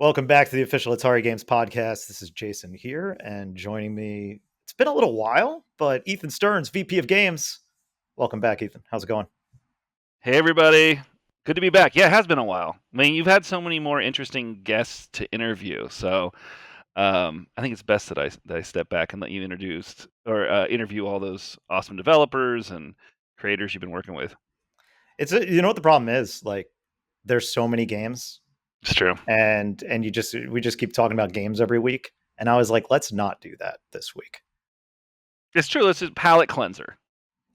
Welcome back to the official Atari Games podcast. This is Jason here, and joining me, it's been a little while, but Ethan Stearns, VP of Games. Welcome back, Ethan. How's it going? Hey, everybody. Good to be back. Yeah, it has been a while. I mean, you've had so many more interesting guests to interview, so I think it's best that I step back and let you interview all those awesome developers and creators you've been working with. You know what the problem is? Like, there's so many games, It's true. and we just keep talking about games every week. And I was like, let's not do that this week. It's true. This is palate cleanser.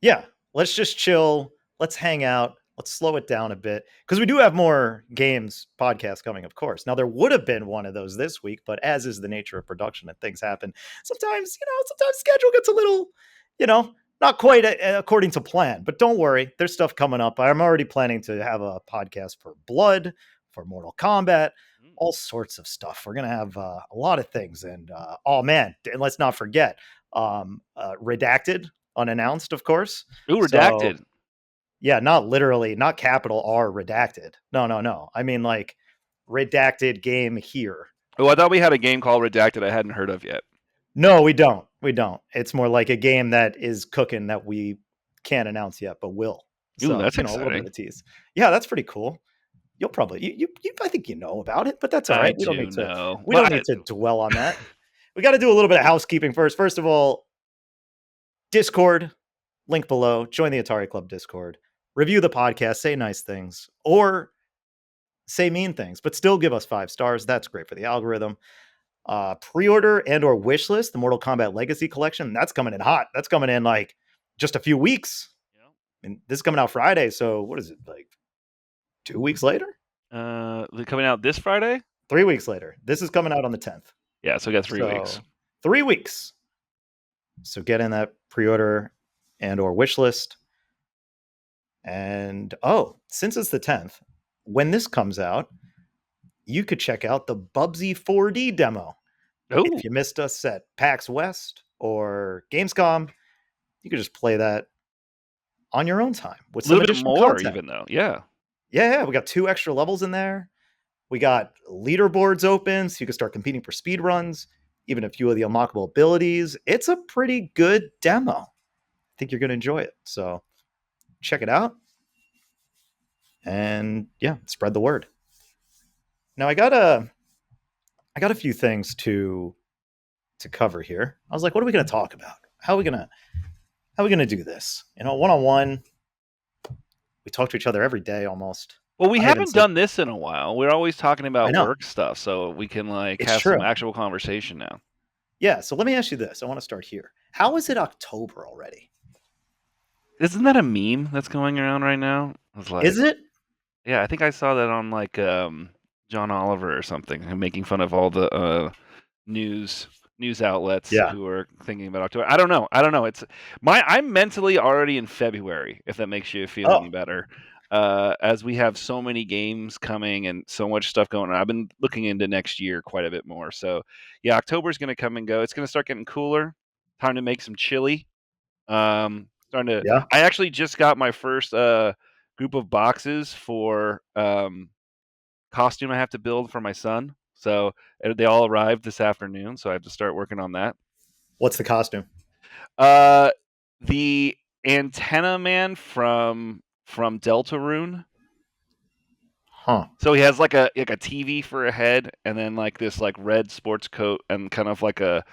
Yeah, let's just chill. Let's hang out. Let's slow it down a bit because we do have more games podcasts coming, of course. Now, there would have been one of those this week, but as is the nature of production and things happen, sometimes schedule gets a little, not quite according to plan. But don't worry, there's stuff coming up. I'm already planning to have a podcast for Blood, for Mortal Kombat, all sorts of stuff. We're going to have a lot of things. And oh, man, and let's not forget Redacted, unannounced, of course. Ooh, Redacted. So, yeah, not literally, not capital R redacted. No. I mean, like, redacted game here. Oh, I thought we had a game called Redacted I hadn't heard of yet. No, we don't. It's more like a game that is cooking that we can't announce yet, but will. Ooh, that's a little bit exciting. of tease. Yeah, that's pretty cool. You'll probably you I think you know about it, but that's all right. We don't need to dwell on that. We got to do a little bit of housekeeping first. First of all, Discord, link below. Join the Atari Club Discord. Review the podcast, say nice things, or say mean things, but still give us 5 stars. That's great for the algorithm. Preorder and or Wishlist, the Mortal Kombat Legacy Collection. That's coming in hot. That's coming in like just a few weeks. Yeah. And this is coming out Friday. So what is it, like 2 weeks later? They're coming out this Friday? 3 weeks later. This is coming out on the 10th. Yeah, so we got 3 weeks. 3 weeks. So get in that pre-order and or wish list. And since it's the 10th, when this comes out, you could check out the Bubsy 4D demo. Ooh. If you missed us at PAX West or Gamescom, you could just play that on your own time with some additional more content. even though. Yeah. Yeah, we got 2 extra levels in there. We got leaderboards open, so you can start competing for speed runs, even a few of the unlockable abilities. It's a pretty good demo. I think you're going to enjoy it. So check it out. And yeah, spread the word. Now I got a few things to cover here. I was like, what are we going to talk about? How are we going to do this? One-on-one. We talk to each other every day almost. Well, we haven't done this in a while. We're always talking about work stuff, so we can have some actual conversation now. Yeah, so let me ask you this. I want to start here. How is it October already? Isn't that a meme that's going around right now? Is it? Yeah, I think I saw that on John Oliver or something, making fun of all the news outlets who are thinking about October. I don't know. I'm mentally already in February, if that makes you feel any better. As we have so many games coming and so much stuff going on. I've been looking into next year quite a bit more. So yeah, October's going to come and go. It's going to start getting cooler. Time to make some chili. I actually just got my first group of boxes for costume I have to build for my son. So they all arrived this afternoon, so I have to start working on that. What's the costume? The Antenna Man from Deltarune. Huh. So he has like a TV for a head, and then like this like red sports coat, and kind of like a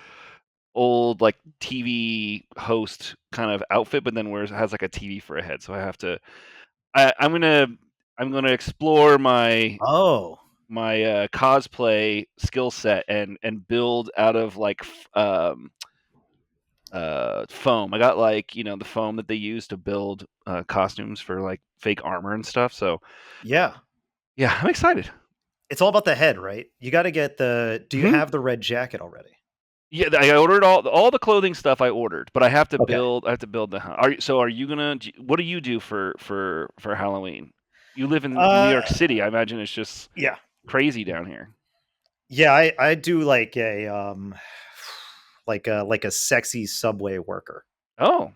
old like TV host kind of outfit, but then has like a TV for a head. So I have to. I'm gonna explore my cosplay skill set and build out of like foam. I got the foam that they use to build costumes for like fake armor and stuff. So yeah, I'm excited. It's all about the head, right? You got to get do you have the red jacket already? Yeah, I ordered all the clothing stuff I ordered, but I have to build. I have to build the. Are you gonna? What do you do for Halloween? You live in New York City. I imagine it's just crazy down here. Yeah, I do like a like a sexy subway worker. Oh,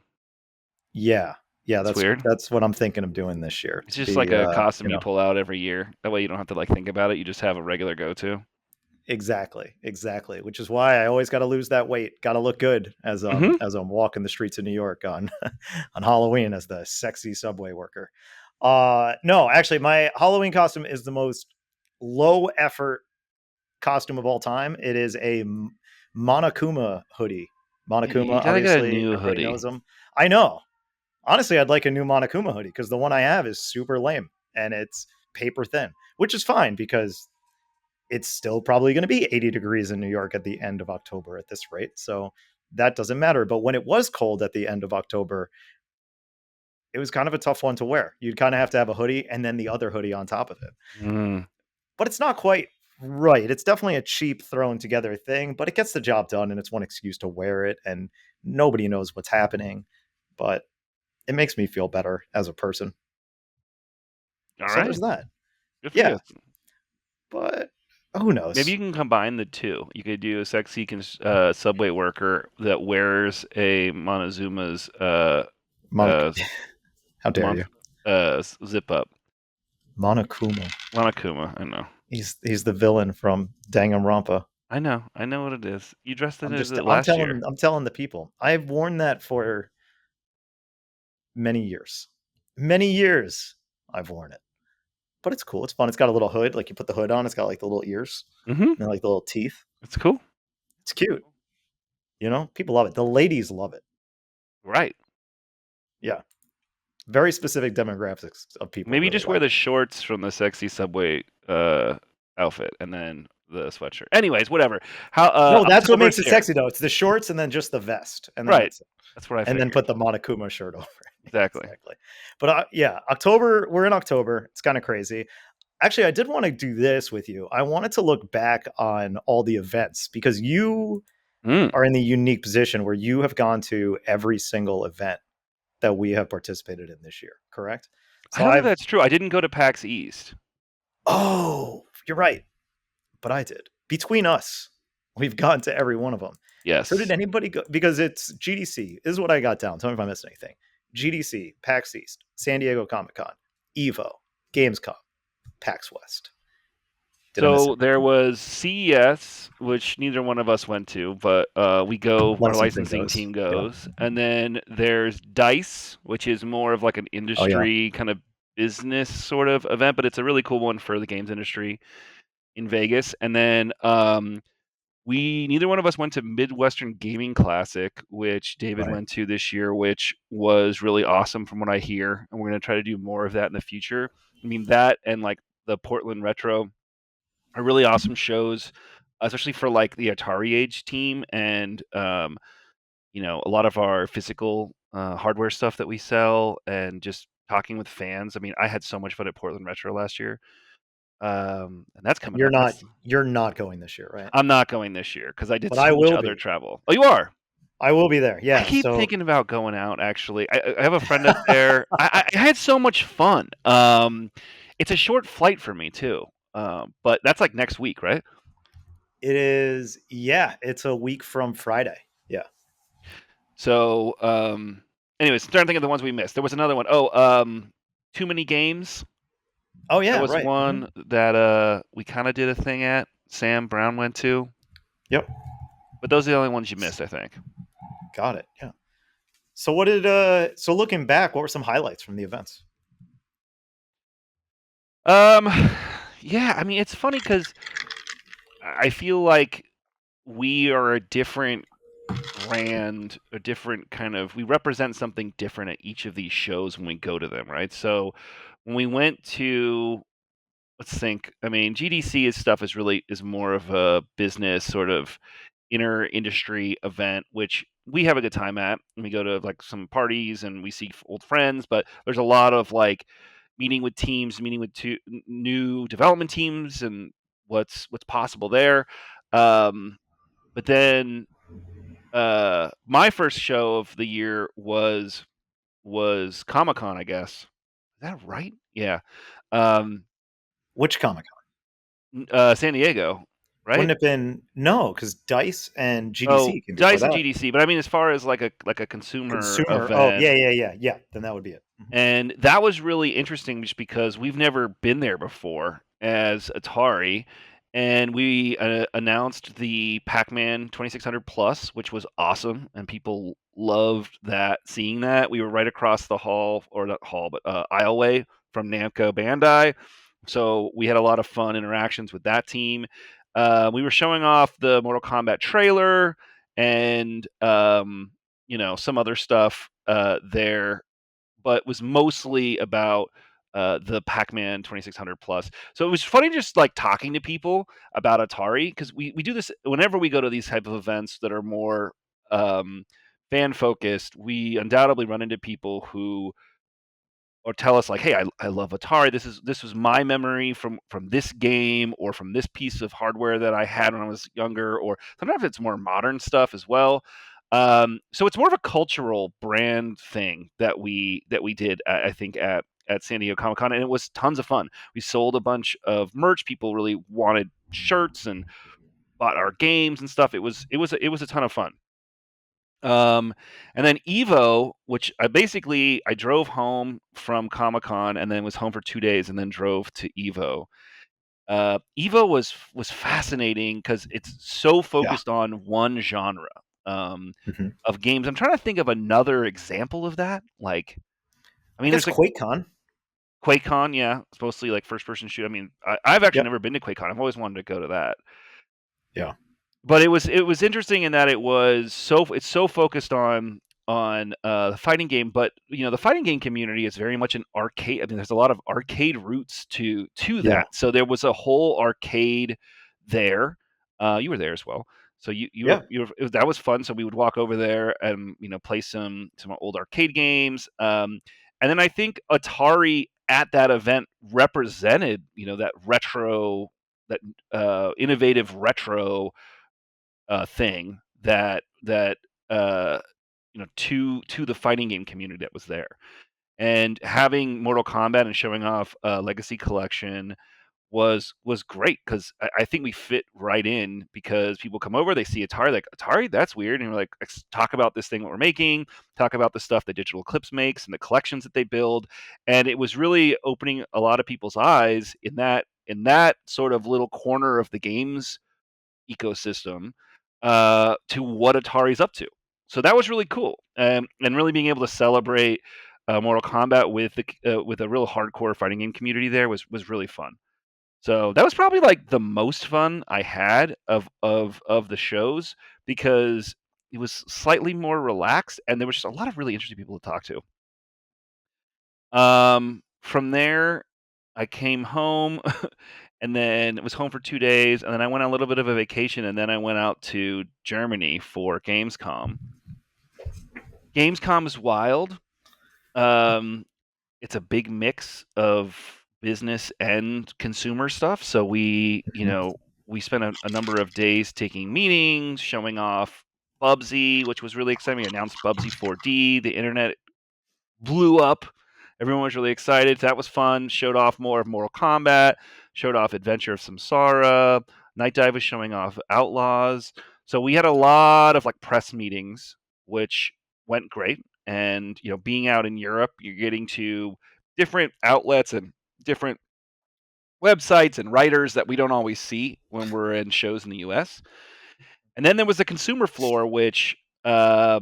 yeah, that's weird. That's what I'm thinking of doing this year. It's just like a costume you pull out every year. That way you don't have to think about it. You just have a regular go-to. Exactly, which is why I always got to lose that weight. Got to look good as I'm walking the streets of New York on on Halloween as the sexy subway worker. No, actually, my Halloween costume is the most low effort costume of all time. It is a Monokuma hoodie. You Monokuma, gotta get a obviously, new everybody hoodie. knows them. I know. Honestly, I'd like a new Monokuma hoodie because the one I have is super lame and it's paper thin, which is fine because it's still probably going to be 80 degrees in New York at the end of October at this rate. So that doesn't matter. But when it was cold at the end of October, it was kind of a tough one to wear. You'd kind of have to have a hoodie and then the other hoodie on top of it. Mm. But it's not quite right. It's definitely a cheap thrown together thing, but it gets the job done and it's one excuse to wear it and nobody knows what's happening. But it makes me feel better as a person. All So right. there's that. Good for Yeah. you. But who knows? Maybe you can combine the two. You could do a sexy subway worker that wears a Montezuma's how dare you? Zip up. Monokuma. Monokuma, I know. He's the villain from Danganronpa. I know what it is. You dressed in it I'm last year. I'm telling the people. I've worn that for many years. Many years I've worn it. But it's cool. It's fun. It's got a little hood. Like you put the hood on, it's got like the little ears Mm-hmm. and like the little teeth. It's cool. It's cute. You know, people love it. The ladies love it. Right. Yeah. Very specific demographics of people. Maybe really just wear like the shorts from the sexy subway outfit and then the sweatshirt. Anyways, whatever. How No, that's what October's makes it here. sexy though. It's the shorts and then just the vest. And then Right. that's it. That's what I and figured. then put the Monokuma shirt over it. Exactly. But yeah, October, we're in October. It's kind of crazy. Actually, I did want to do this with you. I wanted to look back on all the events because you are in the unique position where you have gone to every single event that we have participated in this year, correct? So I don't think that's true. I didn't go to PAX East. Oh, you're right. But I did. Between us, we've gone to every one of them. Yes. So did anybody go? Because it's GDC. This is what I got down. Tell me if I missed anything. GDC, PAX East, San Diego Comic-Con, EVO, Gamescom, PAX West. So there was CES, which neither one of us went to, but we go. Our licensing team goes, and then there's DICE, which is more of like an industry kind of business sort of event, but it's a really cool one for the games industry in Vegas. And then neither one of us went to Midwestern Gaming Classic, which David went to this year, which was really awesome from what I hear, and we're going to try to do more of that in the future. I mean, that and like the Portland Retro are really awesome shows, especially for like the Atari Age team and you know, a lot of our physical hardware stuff that we sell and just talking with fans. I mean, I had so much fun at Portland Retro last year. And that's coming up. You're not going this year, right? I'm not going this year because I did so much other travel. Oh, you are? I will be there. Yeah. I keep thinking about going out. Actually, I have a friend up there. I had so much fun. It's a short flight for me too. But that's like next week, right? It is. Yeah, it's a week from Friday. Yeah. So, anyways, starting to think of the ones we missed. There was another one. Oh, Too Many Games. Oh yeah, that was one that we kind of did a thing at. Sam Brown went to. Yep. But those are the only ones you missed, I think. Got it. Yeah. So what did so looking back, what were some highlights from the events? Yeah, I mean it's funny because I feel like we are a different brand, a different kind of we represent something different at each of these shows when we go to them, right? So when we went to let's think, I mean, GDC stuff is more of a business sort of inner industry event, which we have a good time at. And we go to like some parties and we see old friends, but there's a lot of like meeting with teams, meeting with new development teams and what's possible there. But then my first show of the year was Comic-Con, I guess. Is that right? Yeah. Which Comic-Con? San Diego, right? Wouldn't have been because DICE and GDC. Oh, DICE and GDC, but I mean, as far as like a consumer event. Oh yeah. Then that would be it. And that was really interesting just because we've never been there before as Atari, and we announced the Pac-Man 2600 Plus, which was awesome, and people loved that. Seeing that, we were right across the hall, or not hall, but aisleway from Namco Bandai, so we had a lot of fun interactions with that team. We were showing off the Mortal Kombat trailer and some other stuff there, but was mostly about the Pac-Man 2600 Plus. So it was funny just like talking to people about Atari, because we do this whenever we go to these type of events that are more fan focused. We undoubtedly run into people who or tell us like, hey, I love Atari. This was my memory from this game or from this piece of hardware that I had when I was younger, or sometimes it's more modern stuff as well. So it's more of a cultural brand thing that we did, I think, at San Diego Comic Con, and it was tons of fun. We sold a bunch of merch. People really wanted shirts and bought our games and stuff. It was a ton of fun. And then Evo, which I drove home from Comic Con and then was home for 2 days and then drove to Evo. Evo was fascinating because it's so focused on one genre of games. I'm trying to think of another example of that. Like, I mean, guess there's like QuakeCon. QuakeCon, yeah, supposed to be like first person shoot. I mean, I've actually Yep. never been to QuakeCon. I've always wanted to go to that. Yeah. But it was interesting in that it's so focused on the fighting game, but the fighting game community is very much an arcade. I mean, there's a lot of arcade roots to Yeah. that. So there was a whole arcade there. You were there as well. So that was fun. So we would walk over there and play some old arcade games. And then I think Atari at that event represented that retro, that innovative retro thing that to the fighting game community that was there, and having Mortal Kombat and showing off Legacy Collection was great, because I think we fit right in, because people come over, they see Atari, like, Atari, that's weird, and we're like, let's talk about this thing that we're making, talk about the stuff that Digital Eclipse makes and the collections that they build, and it was really opening a lot of people's eyes in that sort of little corner of the games ecosystem to what Atari's up to. So that was really cool, and really being able to celebrate Mortal Kombat with a real hardcore fighting game community there was really fun. So that was probably like the most fun I had of the shows, because it was slightly more relaxed and there was just a lot of really interesting people to talk to. From there, I came home and then was home for 2 days, and then I went on a little bit of a vacation, and then I went out to Germany for Gamescom. Gamescom is wild. Um, it's a big mix of business and consumer stuff. So we spent a number of days taking meetings, showing off Bubsy, which was really exciting. We announced Bubsy 4D. The internet blew up. Everyone was really excited. That was fun. Showed off more of Mortal Kombat. Showed off Adventure of Samsara. Night Dive was showing off Outlaws. So we had a lot of like press meetings, which went great. And being out in Europe, you're getting to different outlets and different websites and writers that we don't always see when we're in shows in the U.S. And then there was the consumer floor, which I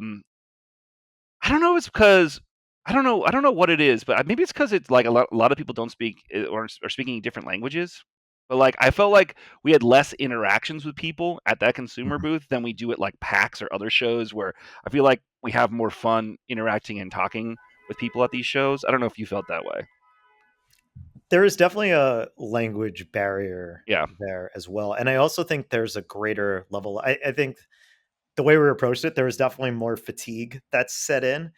don't know. It's because I don't know. I don't know what it is, but maybe it's because it's like a lot of people don't speak or are speaking different languages. But like, I felt like we had less interactions with people at that consumer booth than we do at like PAX or other shows, where I feel like we have more fun interacting and talking with people at these shows. I don't know if you felt that way. There is definitely a language barrier Yeah. there as well. And I also think there's a greater level. I think the way we approached it, there was definitely more fatigue that's set in,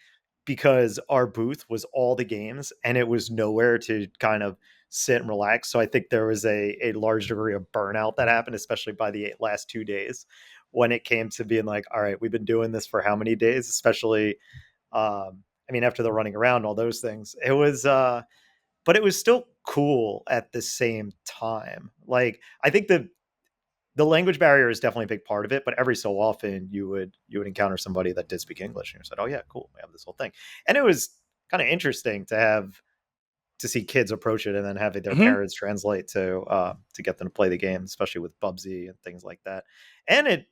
because our booth was all the games and it was nowhere to kind of sit and relax. So I think there was a large degree of burnout that happened, especially by the last 2 days, when it came to being like, all right, we've been doing this for how many days, especially, I mean, after the running around, all those things, it was, but it was still cool at the same time. Like, I think the language barrier is definitely a big part of it, but every so often you would encounter somebody that did speak English and you said, oh yeah, cool, we have this whole thing. And it was kind of interesting to have to see kids approach it and then having their Mm-hmm. parents translate to get them to play the game, especially with Bubsy and things like that. And it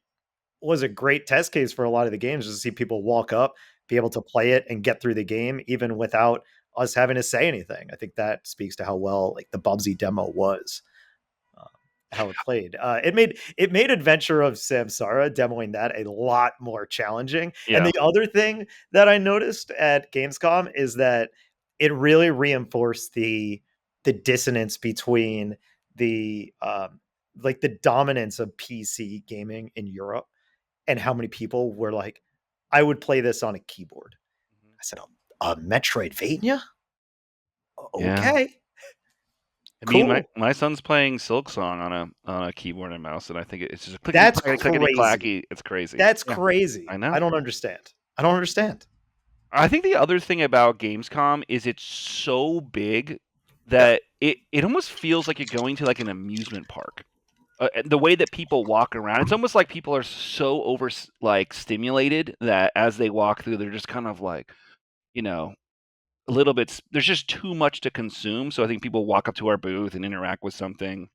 was a great test case for a lot of the games, just to see people walk up, be able to play it and get through the game even without us having to say anything. I think that speaks to how well like the Bubsy demo was, how it played. It made Adventure of Samsara, demoing that, a lot more challenging. Yeah. And the other thing that I noticed at Gamescom is that it really reinforced the dissonance between the like the dominance of PC gaming in Europe and how many people were like, I would play this on a keyboard. I said, a Metroidvania? Yeah. Okay. I mean, Cool. my son's playing Silksong on a keyboard and mouse, and I think it's just clickety That's clickety crazy. clacky. It's crazy. That's Yeah, crazy. I know. I don't understand. I don't understand. I think the other thing about Gamescom is it's so big Yeah. that it almost feels like you're going to like an amusement park. The way that people walk around, it's almost like people are so like stimulated that as they walk through, they're just kind of like, you know, a little bit. There's just too much to consume. So I think people walk up to our booth and interact with something.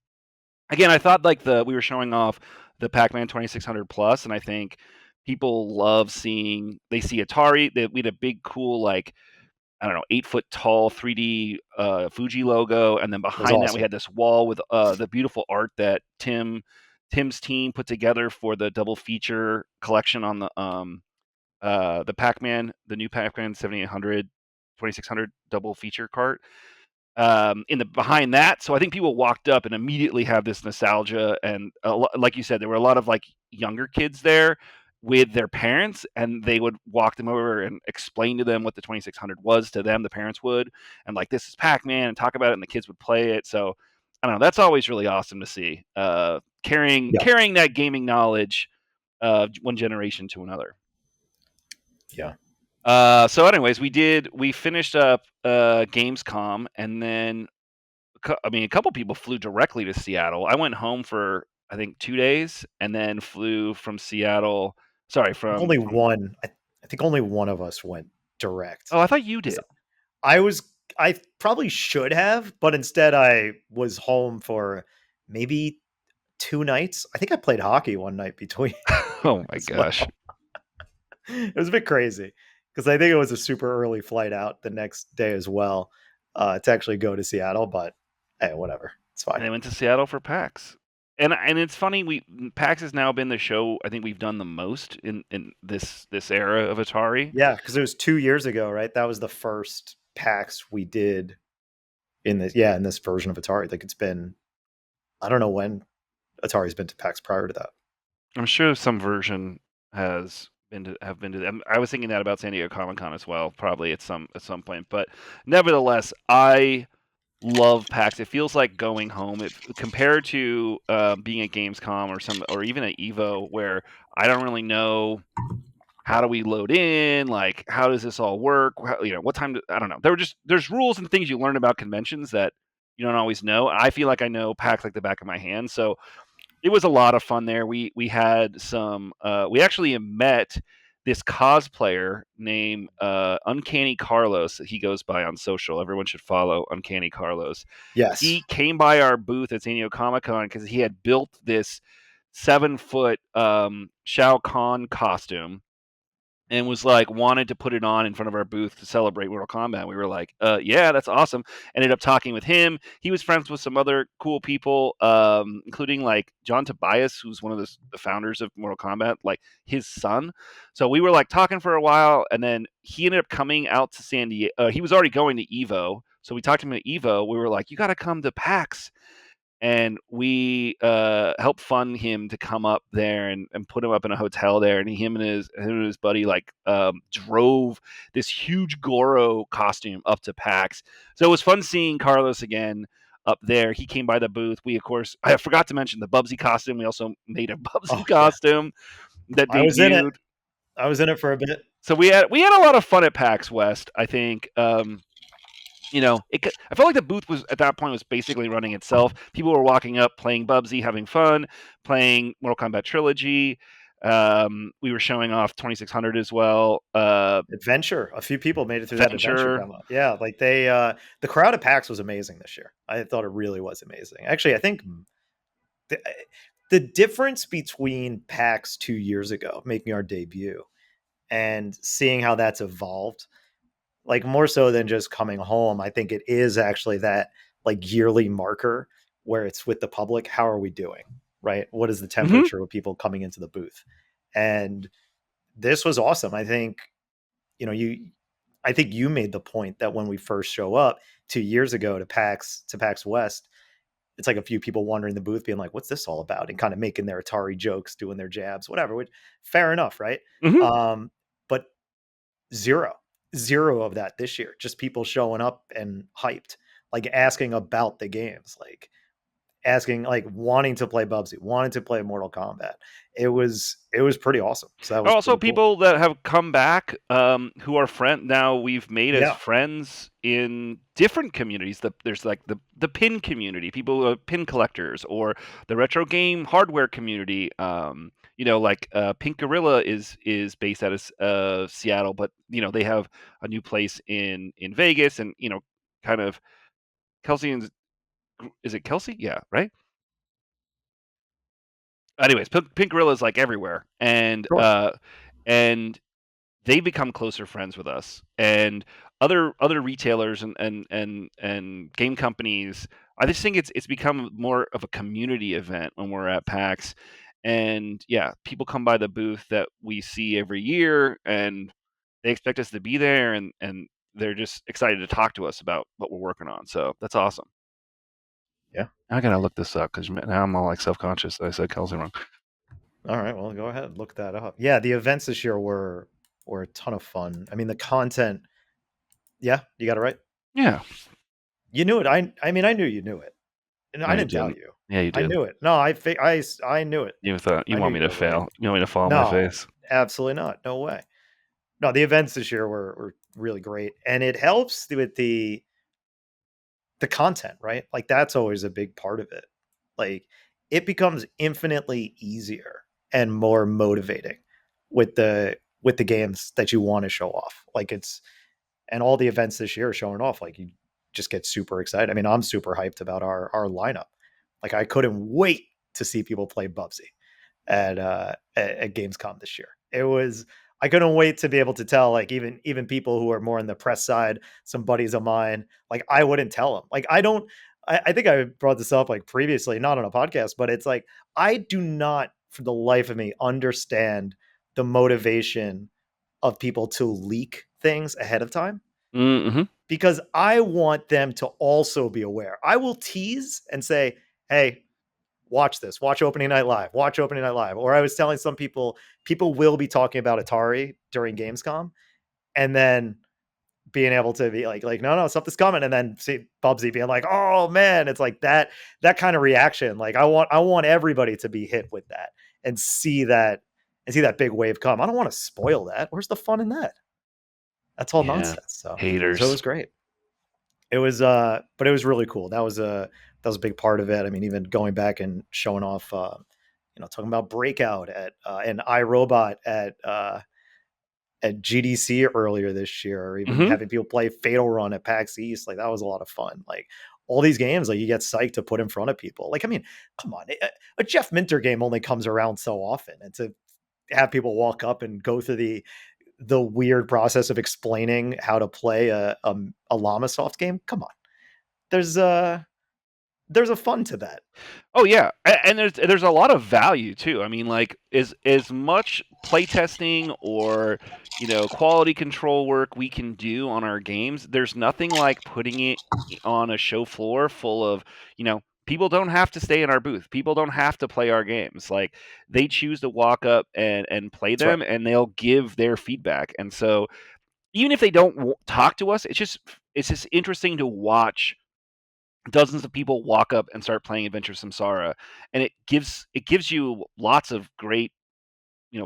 Again, I thought like we were showing off the Pac-Man 2600 Plus, and I think people love seeing. They see Atari. We had a big, cool, like, I don't know, 8-foot tall 3D Fuji logo, and then It was behind that we awesome. had this wall with the beautiful art that Tim's team put together for the double feature collection on the Pac-Man, the new Pac-Man 7800, 2600 double feature cart. In the behind that, so I think people walked up and immediately have this nostalgia, and like you said, there were a lot of like younger kids there with their parents, and they would walk them over and explain to them what the 2600 was to them. The parents would, and like, this is Pac-Man, and talk about it, and the kids would play it. So I don't know, that's always really awesome to see, carrying Yeah. that gaming knowledge one generation to another. Yeah. So anyways, we finished up Gamescom, and then a couple people flew directly to Seattle. I went home for, I think, 2 days, and then flew from Seattle. Sorry, from Only one. I think only one of us went direct. Oh, I thought you 'Cause did. I probably should have, but instead I was home for maybe 2 nights. I think I played hockey one night between Oh my as gosh. well. It was a bit crazy because I think it was a super early flight out the next day as well, to actually go to Seattle, but hey, whatever. It's fine. And I went to Seattle for PAX. And it's funny, PAX has now been the show I think we've done the most in this era of Atari. Yeah, because it was 2 years ago, right? That was the first PAX we did in this version of Atari. Like, it's been, I don't know when Atari's been to PAX prior to that. I'm sure some version has been to them. I was thinking that about San Diego Comic-Con as well, probably at some point. But nevertheless, I love PAX. It feels like going home. Compared to being at Gamescom or even at Evo, where I don't really know how do we load in, like, how does this all work? What time? I don't know. There's rules and things you learn about conventions that you don't always know. I feel like I know PAX like the back of my hand. So it was a lot of fun there. We had some. We actually met this cosplayer named Uncanny Carlos. He goes by on social. Everyone should follow Uncanny Carlos. Yes. He came by our booth at San Diego Comic Con because he had built this 7-foot Shao Kahn costume and was like, wanted to put it on in front of our booth to celebrate Mortal Kombat. We were like, yeah, that's awesome. Ended up talking with him. He was friends with some other cool people, including like John Tobias, who's one of the founders of Mortal Kombat, like his son. So we were like talking for a while, and then he ended up coming out to San Diego. He was already going to Evo. So we talked to him at Evo. We were like, you got to come to PAX. And we helped fund him to come up there and put him up in a hotel there. And him and his buddy like drove this huge Goro costume up to PAX. So it was fun seeing Carlos again up there. He came by the booth. We, of course, I forgot to mention the Bubsy costume. We also made a Bubsy costume that I was in it. debuted. I was in it for a bit. So we had a lot of fun at PAX West, I think. I felt like the booth was at that point was basically running itself. People were walking up, playing Bubsy, having fun, playing Mortal Kombat Trilogy. We were showing off 2600 as well. Adventure. A few people made it through that adventure Adventure. demo. Yeah, like the crowd at PAX was amazing this year. I thought it really was amazing. Actually, I think the, the difference between PAX 2 years ago, making our debut, and seeing how that's evolved, like more so than just coming home, I think it is actually that like yearly marker where it's with the public. How are we doing? Right? What is the temperature of people coming into the booth? And this was awesome. I think, I think you made the point that when we first show up 2 years ago to PAX West, it's like a few people wandering the booth being like, what's this all about? And kind of making their Atari jokes, doing their jabs, whatever, which fair enough. Right. Mm-hmm. But zero of that this year, just people showing up and hyped, like asking about the games, like asking, like wanting to play Bubsy, wanting to play Mortal Kombat. It was pretty awesome. So that was Also, pretty cool. people that have come back, who are friend now we've made as Yeah. friends in different communities. There's like the pin community, people pin collectors, or the retro game hardware community. Like Pink Gorilla is based out of Seattle, but they have a new place in Vegas, and kind of Kelsey and is it Kelsey? Yeah, right. Anyways, Pink Gorilla is like everywhere, Sure. and they become closer friends with us, and other retailers and game companies. I just think it's become more of a community event when we're at PAX, and yeah, people come by the booth that we see every year, and they expect us to be there, and they're just excited to talk to us about what we're working on. So that's awesome. Yeah. I gotta look this up because now I'm all like self-conscious that I said Kelsey wrong. All right, well, go ahead and look that up. Yeah, the events this year were a ton of fun. I mean, the content. Yeah, you got it right. Yeah. You knew it. I mean, I knew you knew it, and No, I you didn't doubt didn't. you. Yeah, you I did. knew it. No, I knew it. You thought you I knew want me you to were right. fail. You want me to fall on my No, face. absolutely not. No way. No, the events this year were really great, and it helps with the content, right? Like that's always a big part of it. Like it becomes infinitely easier and more motivating with the games that you want to show off. Like it's and all the events this year are showing off. Like you just get super excited. I mean, I'm super hyped about our lineup. Like I couldn't wait to see people play Bubsy at Gamescom this year. It was I couldn't wait to be able to tell, like, even people who are more on the press side, some buddies of mine, like I wouldn't tell them. Like I don't. I think I brought this up like previously, not on a podcast, but it's like I do not, for the life of me, understand the motivation of people to leak things ahead of time Mm-hmm. because I want them to also be aware. I will tease and say, "Hey, watch this. Watch opening night live. Watch opening night live." Or I was telling some people, people will be talking about Atari during Gamescom, and then being able to be like, no, something's coming, and then see Bubsy being like, "Oh man," it's like that kind of reaction. Like I want everybody to be hit with that and see that big wave come. I don't want to spoil that. Where's the fun in that? That's all Yeah. nonsense. So it Haters. was great. It was but it was really cool. That was a big part of it. I mean, even going back and showing off talking about Breakout at and iRobot at GDC earlier this year, or even Mm-hmm. having people play Fatal Run at PAX East. Like that was a lot of fun. Like all these games, like you get psyched to put in front of people. Like, I mean, come on, a Jeff Minter game only comes around so often, and to have people walk up and go through the weird process of explaining how to play a Llama Soft game. Come on, there's a fun to that. Oh yeah, and there's a lot of value too. I mean, like as much playtesting or quality control work we can do on our games. There's nothing like putting it on a show floor full of people don't have to stay in our booth. People don't have to play our games. Like they choose to walk up and play That's right. them, and they'll give their feedback. And so even if they don't talk to us, it's just interesting to watch dozens of people walk up and start playing Adventure Samsara, and it gives you lots of great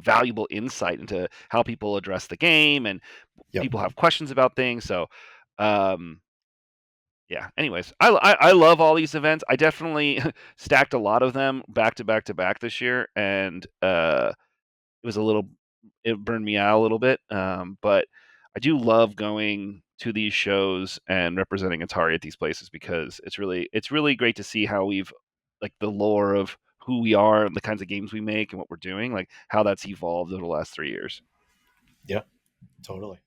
valuable insight into how people address the game, and Yep. people have questions about things. So um yeah, anyways, I love all these events. I definitely stacked a lot of them back to back to back this year, and it burned me out a little bit. But I do love going to these shows and representing Atari at these places because it's really great to see how we've like the lore of who we are and the kinds of games we make and what we're doing, like how that's evolved over the last 3 years. Yeah, totally.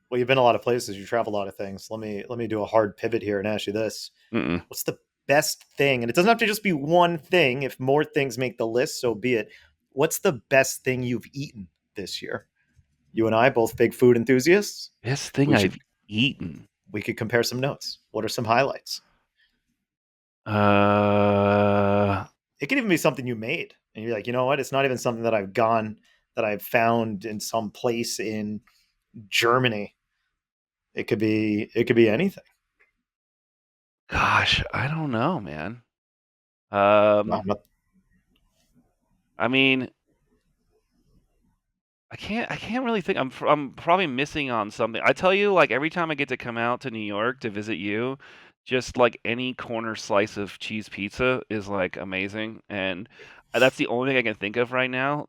Well, you've been a lot of places. You travel a lot of things. Let me do a hard pivot here and ask you this: Mm-mm. what's the best thing? And it doesn't have to just be one thing. If more things make the list, so be it. What's the best thing you've eaten this year? You and I both big food enthusiasts. Best thing We should I've eaten. we could compare some notes. What are some highlights? Uh, It could even be something you made, and you're like, you know what? It's not even something that I've found in some place in Germany. It could be anything. gosh, I don't know, man. Wow, I mean, I can't really think. I'm probably missing on something. I tell you, like every time I get to come out to New York to visit you, just like any corner slice of cheese pizza is like amazing, and that's the only thing I can think of right now.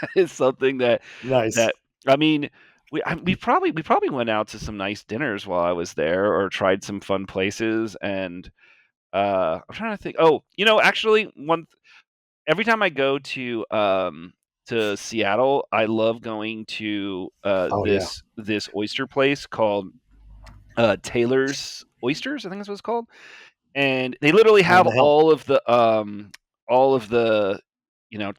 That is something nice. that I mean, we probably went out to some nice dinners while I was there, or tried some fun places, and I'm trying to think. Oh, actually, every time I go to Seattle, I love going to Oh yeah, this oyster place called Taylor's Oysters, I think that's what it's called. And they literally on have the hill. all of the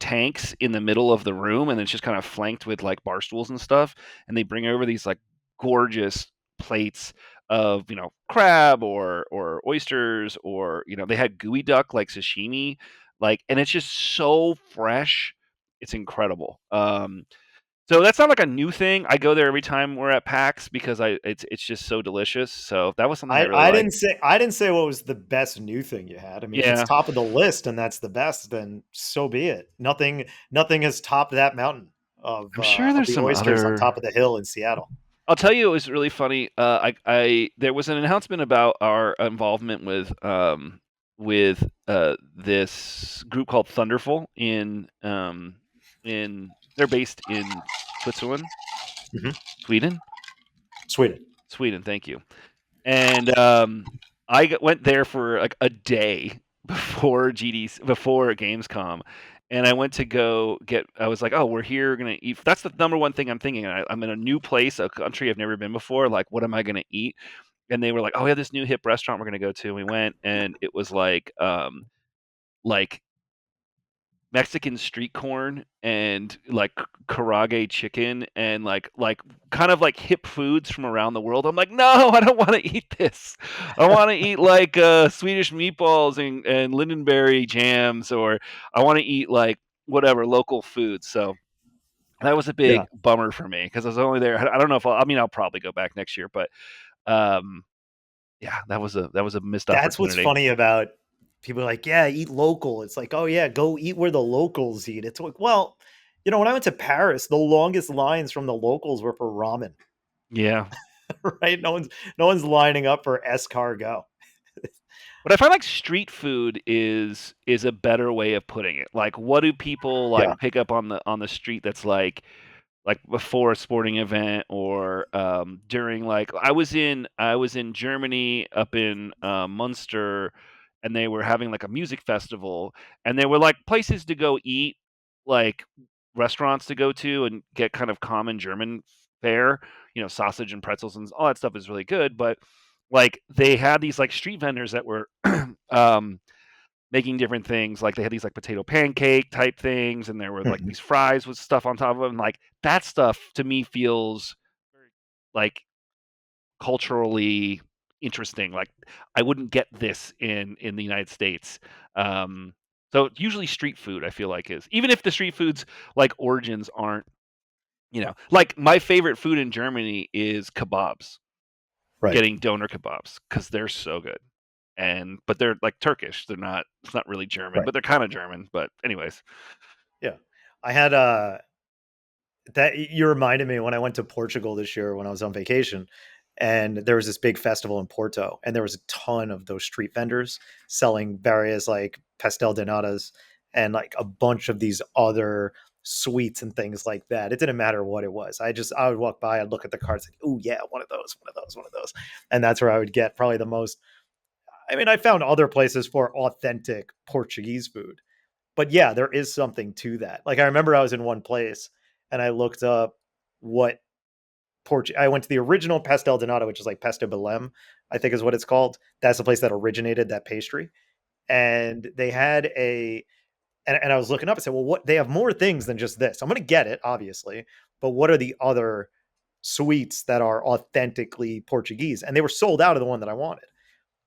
tanks in the middle of the room, and it's just kind of flanked with like bar stools and stuff. And they bring over these like gorgeous plates of crab or oysters, or they had gooey duck like sashimi, like, and it's just so fresh. It's incredible. So that's not like a new thing. I go there every time we're at PAX because it's just so delicious. So that was something I really liked. I didn't say what was the best new thing you had. I mean, if it's Yeah, top of the list and that's the best, then so be it. Nothing has topped that mountain I'm sure of there's the some oysters on other. top of the hill in Seattle. I'll tell you, it was really funny. I there was an announcement about our involvement with this group called Thunderful in they're based in Switzerland, Mhm. Sweden, Sweden. Sweden. Thank you. And went there for like a day before Gamescom, and I went to go get. I was like, "Oh, we're here, gonna eat." That's the number one thing I'm thinking. I'm in a new place, a country I've never been before. Like, what am I gonna eat? And they were like, "Oh, we have this new hip restaurant we're gonna go to." And we went, and it was like Mexican street corn and like karage chicken and like kind of like hip foods from around the world. I'm like, no, I don't want to eat this. I want to eat like Swedish meatballs and lingonberry jams, or I want to eat like whatever local food. So that was a Yeah. big bummer for me because I was only there. I don't know if I'll probably go back next year, but um, yeah, that was a missed That's what's opportunity. funny about people are like, yeah, eat local. It's like, oh yeah, go eat where the locals eat. It's like, well, when I went to Paris, the longest lines from the locals were for ramen, Yeah. right? No one's lining up for escargot. But I find like street food is a better way of putting it. Like, what do people like Yeah. pick up on the street that's like before a sporting event, or during like I was in Germany, up in Munster, and they were having like a music festival, and there were like places to go eat, like restaurants to go to and get kind of common German fare, sausage and pretzels and all that stuff is really good, but like they had these like street vendors that were um making different things. Like they had these like potato pancake type things, and there were like Mhm. these fries with stuff on top of them. Like that stuff to me feels like culturally interesting. Like I wouldn't get this in the United States. Um, so usually street food, I feel like, is, even if the street foods like origins aren't, like my favorite food in Germany is kebabs. Right. Getting doner kebabs because they're so good. But they're like Turkish. They're not. It's not really German, Right. but they're kind of German. But anyways, Yeah. I had that you reminded me when I went to Portugal this year when I was on vacation, and there was this big festival in Porto, and there was a ton of those street vendors selling various like pastel de natas and like a bunch of these other sweets and things like that. It didn't matter what it was. I would walk by, I'd look at the cards, like, oh yeah, one of those, and that's where I would get probably the most. I mean, I found other places for authentic Portuguese food, but yeah, there is something to that. Like I remember I was in one place and I looked up what I went to the original Pastel Donato, which is like Pesto Belém, I think is what it's called. That's the place that originated that pastry. And they had and I was looking up and said, well, what they have more things than just this. I'm going to get it, obviously, but what are the other sweets that are authentically Portuguese? And they were sold out of the one that I wanted.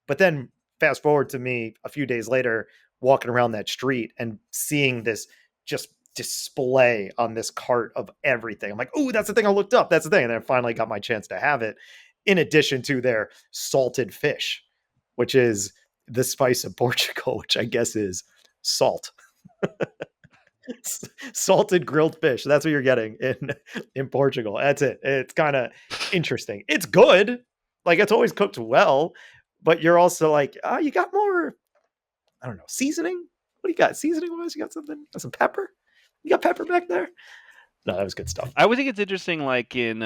But then fast forward to me a few days later, walking around that street and seeing this just display on this cart of everything. I'm like, oh, that's the thing I looked up. That's the thing. And then I finally got my chance to have it, in addition to their salted fish, which is the spice of Portugal, which I guess is salt. Salted grilled fish. That's what you're getting in Portugal. That's it. It's kind of interesting. It's good. Like it's always cooked well, but you're also like, oh, you got more, I don't know, seasoning? What do you got? Seasoning wise? You got something? Some pepper? You got pepper back there? No, that was good stuff. I would think it's interesting, like in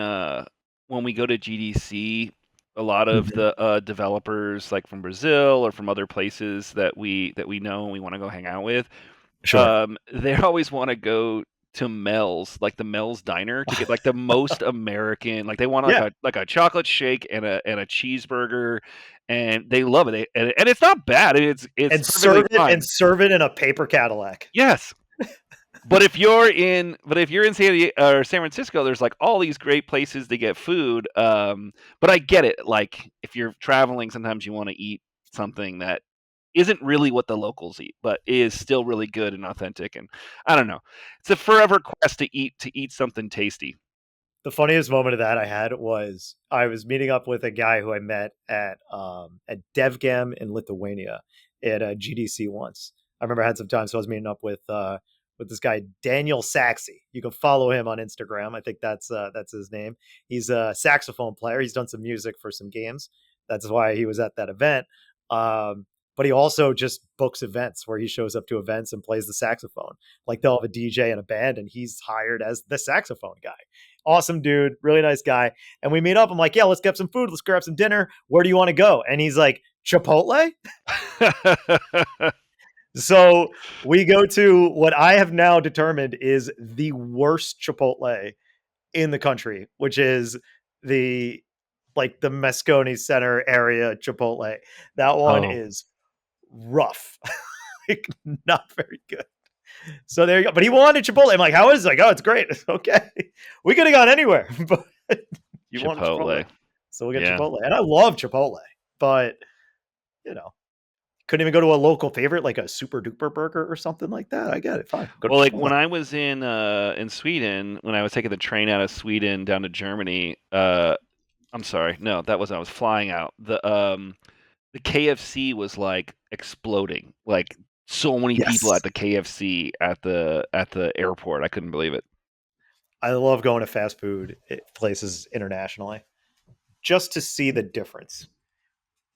when we go to GDC, a lot of the developers, like from Brazil or from other places that we know and we want to go hang out with, Sure. they always want to go to Mel's, like the Mel's Diner, to get like the most American. Like they want Yeah. like a chocolate shake and a cheeseburger, and they love it. And it's not bad. It's perfectly fine. Serve it in a paper Cadillac. Yes. But if you're in San Francisco, there's like all these great places to get food. But I get it. Like if you're traveling, sometimes you want to eat something that isn't really what the locals eat, but is still really good and authentic. And I don't know, it's a forever quest to eat something tasty. The funniest moment of that I had was I was meeting up with a guy who I met at DevGam in Lithuania at GDC once. I remember I had some time, so I was meeting up with this guy Daniel Saxey. You can follow him on Instagram. I think that's his name. He's a saxophone player. He's done some music for some games. That's why he was at that event. But he also just books events where he shows up to events and plays the saxophone. Like they'll have a DJ and a band, and he's hired as the saxophone guy. Awesome dude, really nice guy. And we meet up. I'm like, yeah, let's get some food. Let's grab some dinner. Where do you want to go? And he's like, Chipotle? So we go to what I have now determined is the worst Chipotle in the country, which is the Moscone Center area Chipotle. That one is rough. Like, not very good. So there you go. But he wanted Chipotle. I'm like, how is it? Like, oh, it's great. Okay. We could have gone anywhere, but you wanted Chipotle. So we got Chipotle. And I love Chipotle, but couldn't even go to a local favorite like a Super Duper Burger or something like that. I get it. Fine. Well, like when I was in Sweden, when I was taking the train out of Sweden down to Germany, I'm sorry, no, that wasn't. I was flying out. The KFC was like exploding. Like so many people at the KFC at the airport. I couldn't believe it. I love going to fast food places internationally just to see the difference.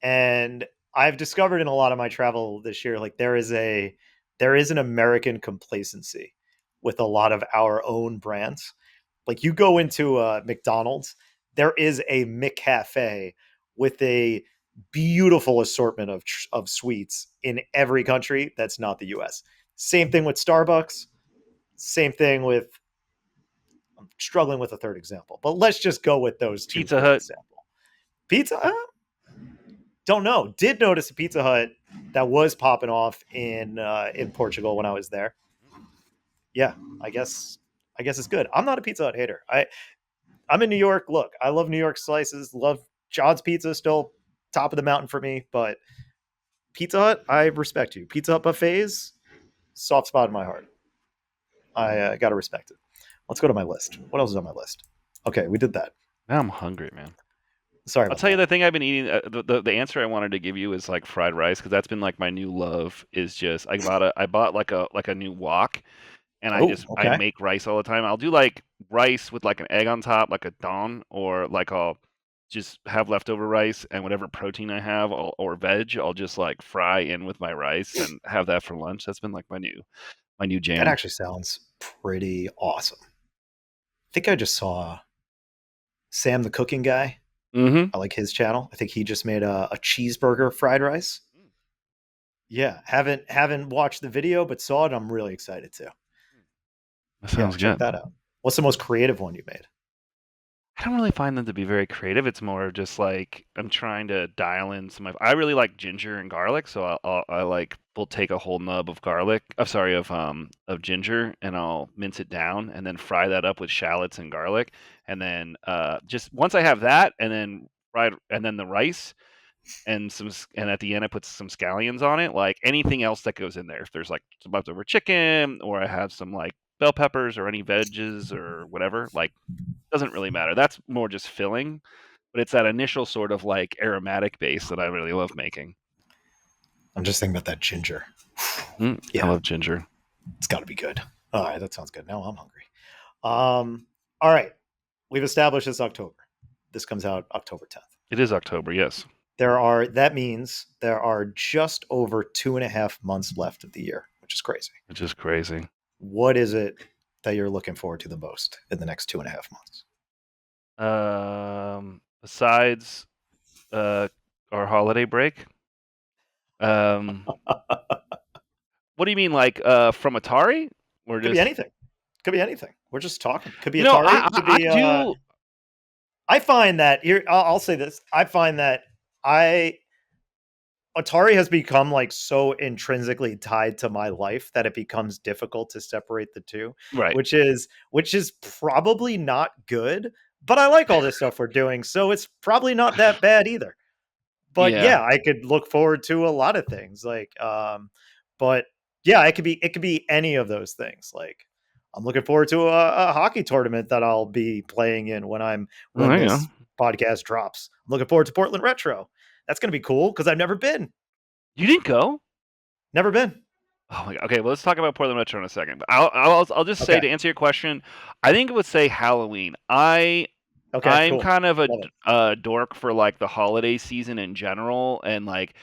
And I've discovered in a lot of my travel this year, like there is an American complacency with a lot of our own brands. Like you go into McDonald's, there is a McCafe with a beautiful assortment of sweets in every country that's not the US. Same thing with Starbucks. Same thing with, I'm struggling with a third example, but let's just go with those two. Pizza Hut. Example. Pizza Hut? Don't know. Did notice a Pizza Hut that was popping off in Portugal when I was there. Yeah, I guess it's good. I'm not a Pizza Hut hater. I'm in New York. Look, I love New York slices. Love John's Pizza, still top of the mountain for me. But Pizza Hut, I respect you. Pizza Hut buffets, soft spot in my heart. I gotta respect it. Let's go to my list. What else is on my list? Okay, we did that. Now I'm hungry, man. Sorry, I'll tell you the thing I've been eating. The answer I wanted to give you is like fried rice, because that's been like my new love. Is just I bought like a new wok, and I make rice all the time. I'll do like rice with like an egg on top, like a don, or like I'll just have leftover rice and whatever protein I have or veg, I'll just like fry in with my rice and have that for lunch. That's been like my new jam. That actually sounds pretty awesome. I think I just saw Sam the cooking guy. Mm-hmm. I like his channel. I think he just made a cheeseburger fried rice. Yeah, haven't watched the video, but saw it. I'm really excited too. That Yeah, sounds check good. that out. What's the most creative one you made? I don't really find them to be very creative. It's more just like I'm trying to dial in some. I really like ginger and garlic, so I like will take a whole nub of garlic. I'm sorry, of ginger, and I'll mince it down and then fry that up with shallots and garlic, and then just once I have that, and then fried, and then the rice and and at the end I put some scallions on it. Like anything else that goes in there, if there's like some leftover chicken, or I have some like bell peppers or any veggies or whatever, like doesn't really matter. That's more just filling, but it's that initial sort of like aromatic base that I really love making. I'm just thinking about that ginger. I Yeah, love ginger. it's got to be good. All right, that sounds good. Now I'm hungry. All right, we've established it's October. This comes out October 10th. It is October, yes. That means there are just over 2.5 months left of the year, which is crazy. Which is crazy. What is it that you're looking forward to the most in the next 2.5 months? Besides our holiday break, um, what do you mean, like from Atari, or Could be just anything. Could be anything. We're just talking. Could be you know? Atari. Could I be. do. I find that here. I'll say this. I find that I Atari has become like so intrinsically tied to my life that it becomes difficult to separate the two, Right. which is probably not good. But I like all this stuff we're doing, so it's probably not that bad either. But Yeah. yeah, I could look forward to a lot of things. But yeah, it could be any of those things. Like I'm looking forward to a hockey tournament that I'll be playing in Well, when there you go. this podcast drops. I'm looking forward to Portland Retro. That's gonna be cool because I've never been. You didn't go? Never been. Oh my god. Okay, well, let's talk about Portland Retro in a second. But I'll just say Okay. to answer your question, I think it would say Halloween. Okay, I'm cool. kind of Love it. a dork for like the holiday season in general, and like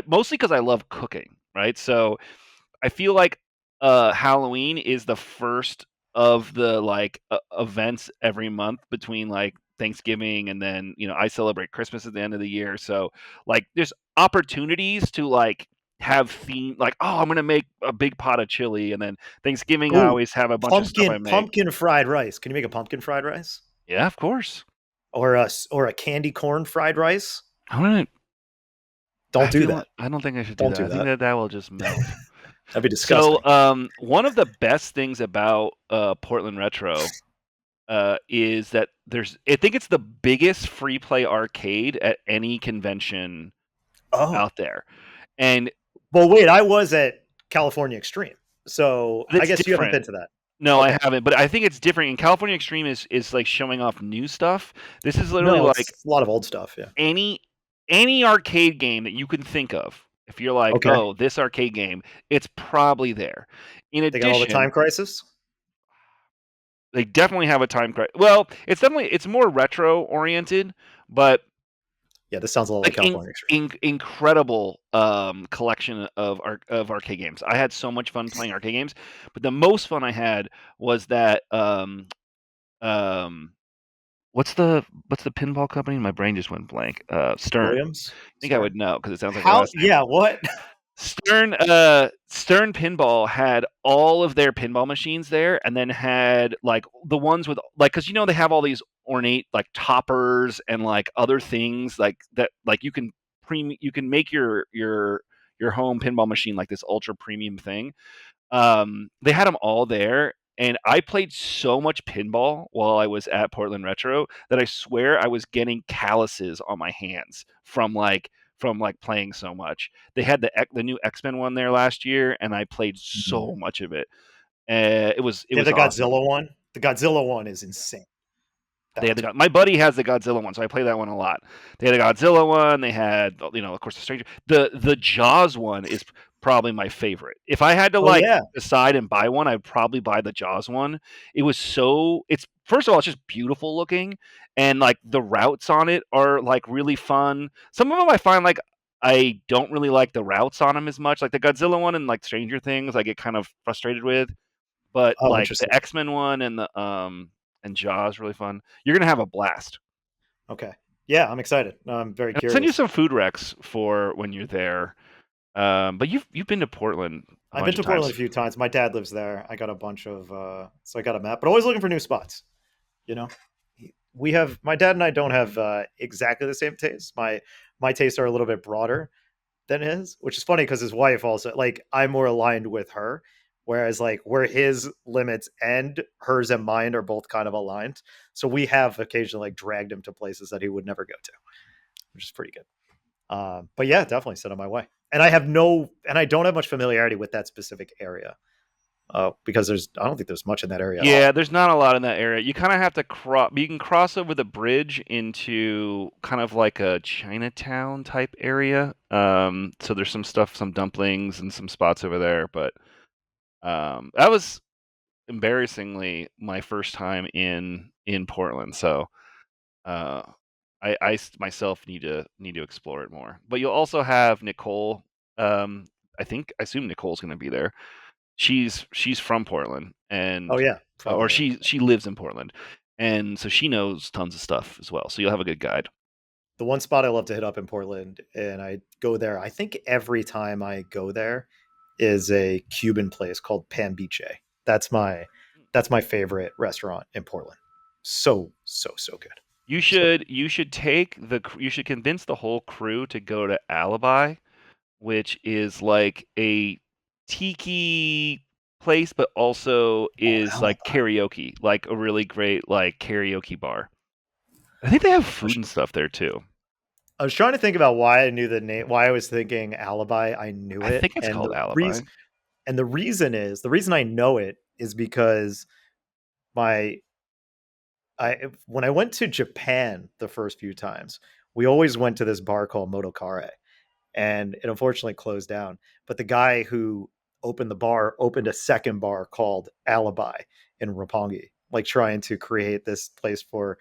mostly because I love cooking, right? So I feel like Halloween is the first of the like events every month between like Thanksgiving and then I celebrate Christmas at the end of the year. So like there's opportunities to like have theme like, oh, I'm gonna make a big pot of chili, and then Thanksgiving I Ooh, always have a bunch of stuff I pumpkin make. pumpkin fried rice. Can you make a pumpkin fried rice Yeah, of course. or a candy corn fried rice? I want to. Don't do that. I don't think I should do Don't that. do I think that. that will just melt. That'd be So, disgusting. one of the best things about Portland Retro is that I think it's the biggest free play arcade at any convention Oh, out there, and well, wait. I was at California Extreme, so I it's guess you haven't different. been to that. No, I Okay. haven't, but I think it's different. In California Extreme is like showing off new stuff. This is literally No, like it's a lot of old stuff. Yeah. any any arcade game that you can think of. If you're like, Okay. oh, this arcade game, it's probably there. In They got all the addition, Time Crisis. they definitely have a time crisis. Well, it's more retro oriented, but Yeah, this sounds a lot like like California Extreme. incredible collection of arcade games. I had so much fun playing arcade games, but the most fun I had was that um what's the pinball company? My brain just went blank. Stearns. Williams. I think I Stern. would know because it sounds like their How? last name. Yeah. What? Stern Pinball had all of their pinball machines there, and then had like the ones with like, because they have all these ornate like toppers and like other things like that, like you can make your home pinball machine like this ultra premium thing. They had them all there, and I played so much pinball while I was at Portland Retro that I swear I was getting calluses on my hands from like playing so much. They had the new X-Men one there last year, and I played Mhm. so much of it. It They have was the awesome. Godzilla one. The Godzilla one is insane. That They had one's my buddy has the Godzilla one, so I play that one a lot. They had a Godzilla one. They had, of course, the Stranger. The Jaws one is probably my favorite. If I had to oh like yeah. decide and buy one, I'd probably buy the Jaws one. It's first of all, it's just beautiful looking, and like the routes on it are like really fun. Some of them I find like I don't really like the routes on them as much, like the Godzilla one and like Stranger Things. I get kind of frustrated with. but Oh, like interesting. the X-Men one and Jaws is really fun. You're gonna have a blast. Okay. Yeah, I'm excited. I'm very And I'll send you curious. some food recs for when you're there. But you've been to Portland a I've been bunch of to Portland times. a few times. My dad lives there. I got a bunch of so I got a map, but always looking for new spots. You know, we have my dad and I don't have exactly the same tastes. My tastes are a little bit broader than his, which is funny because his wife also like I'm more aligned with her, whereas like where his limits end, hers and mine are both kind of aligned. So we have occasionally like dragged him to places that he would never go to, which is pretty good. But yeah, definitely sent on my way. And I don't have much familiarity with that specific area because I don't think there's much in that area at all. Yeah, there's not a lot in that area. You kind of have to cross. You can cross over the bridge into kind of like a Chinatown type area. So there's some stuff, some dumplings, and some spots over there. But that was embarrassingly my first time in Portland. So uh, myself need to explore it more. But you'll also have Nicole. Um, I assume Nicole's going to be there. She's from Portland, Oh and yeah, or probably. she lives in Portland, and so she knows tons of stuff as well. So you'll have a good guide. The one spot I love to hit up in Portland, and I go there. I think every time I go there is a Cuban place called Pambiche. That's my that's my favorite restaurant in Portland. So good. You So should you should take you should convince the whole crew to go to Alibi, which is like a tiki place, but also oh, is like alibi. karaoke, like a really great like karaoke bar. I think they have I food was, and stuff there too. I was trying to think about why I knew the name. Why I was thinking alibi. I knew I it, think it's called Alibi. the reason I know it is because my I when I went to Japan the first few times, we always went to this bar called Motokare, and it unfortunately closed down. But the guy who opened the bar opened a second bar called Alibi in Roppongi, like trying to create this place for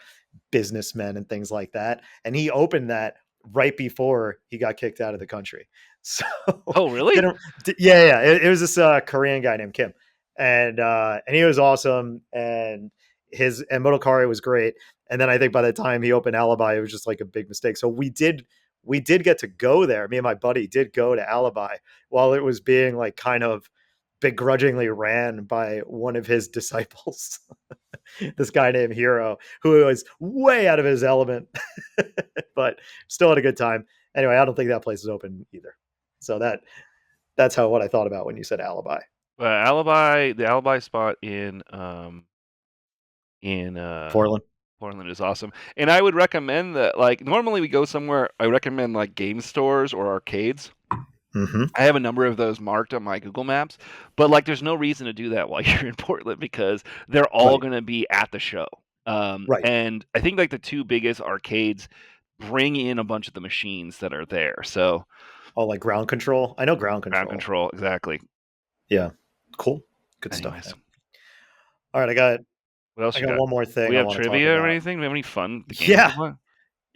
businessmen and things like that. And he opened that right before he got kicked out of the country. So Oh, really? didn't yeah. It was this Korean guy named Kim, and he was awesome, and Motokari was great. And then I think by the time he opened Alibi, it was just like a big mistake. So we did get to go there. Me and my buddy did go to Alibi while it was being like kind of begrudgingly ran by one of his disciples. This guy named Hero, who was way out of his element, but still had a good time. Anyway, I don't think that place is open either. So that's what I thought about when you said Alibi. The Alibi spot in Portland. Portland is awesome. And I would recommend that, like, normally we go somewhere, I recommend like game stores or arcades. Mm-hmm. I have a number of those marked on my Google Maps, but like there's no reason to do that while you're in Portland because they're all Right. going to be at the show. Right. And I think like the two biggest arcades bring in a bunch of the machines that are there. So Oh, like ground control. I know ground ground control. control, exactly. Yeah. Cool. Good stuff, Anyways, man. All right, I got what else I you got got? one more Do thing we I have want to talk trivia or about. anything? Do we have any fun the games to Yeah. play?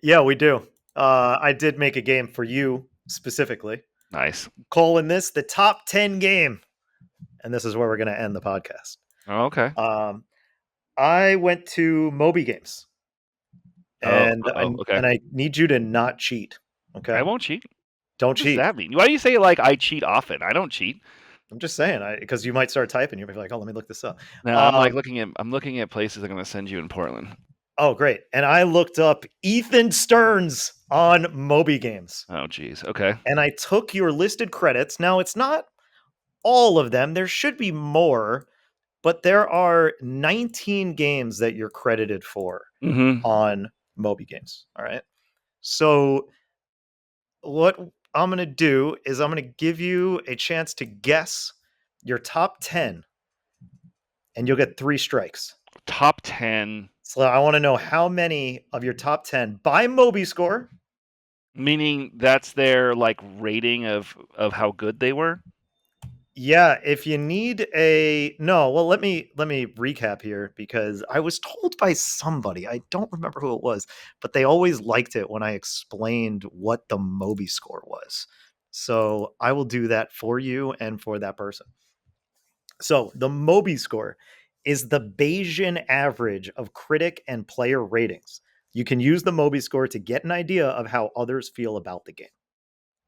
Yeah, we do. I did make a game for you specifically, Nice. calling this the top 10 game. And this is where we're going to end the podcast. Oh, okay. Um, I went to Moby Games, Oh, and I okay. and I need you to not cheat. I Okay, won't cheat. don't What does cheat. that mean? Why do you say like I cheat often? I don't cheat. I'm just saying, because you might start typing, you'll be like, "Oh, let me look this up." No, Um, I'm looking at places I'm gonna send you in Portland. oh, great! And I looked up Ethan Stearns on Moby Games, Oh, geez. Okay. and I took your listed credits. Now it's not all of them. There should be more, but there are 19 games that you're credited for Mm-hmm. on Moby Games. All right. So what I'm going to do is I'm going to give you a chance to guess your top 10 and you'll get 3 strikes. Top 10, So I want to know how many of your top 10 by Moby score. meaning that's their like rating of how good they were. Yeah, if you need a no, well let me recap here because I was told by somebody, I don't remember who it was, but they always liked it when I explained what the Moby score was. So I will do that for you and for that person. So the Moby score is the Bayesian average of critic and player ratings. You can use the Moby score to get an idea of how others feel about the game.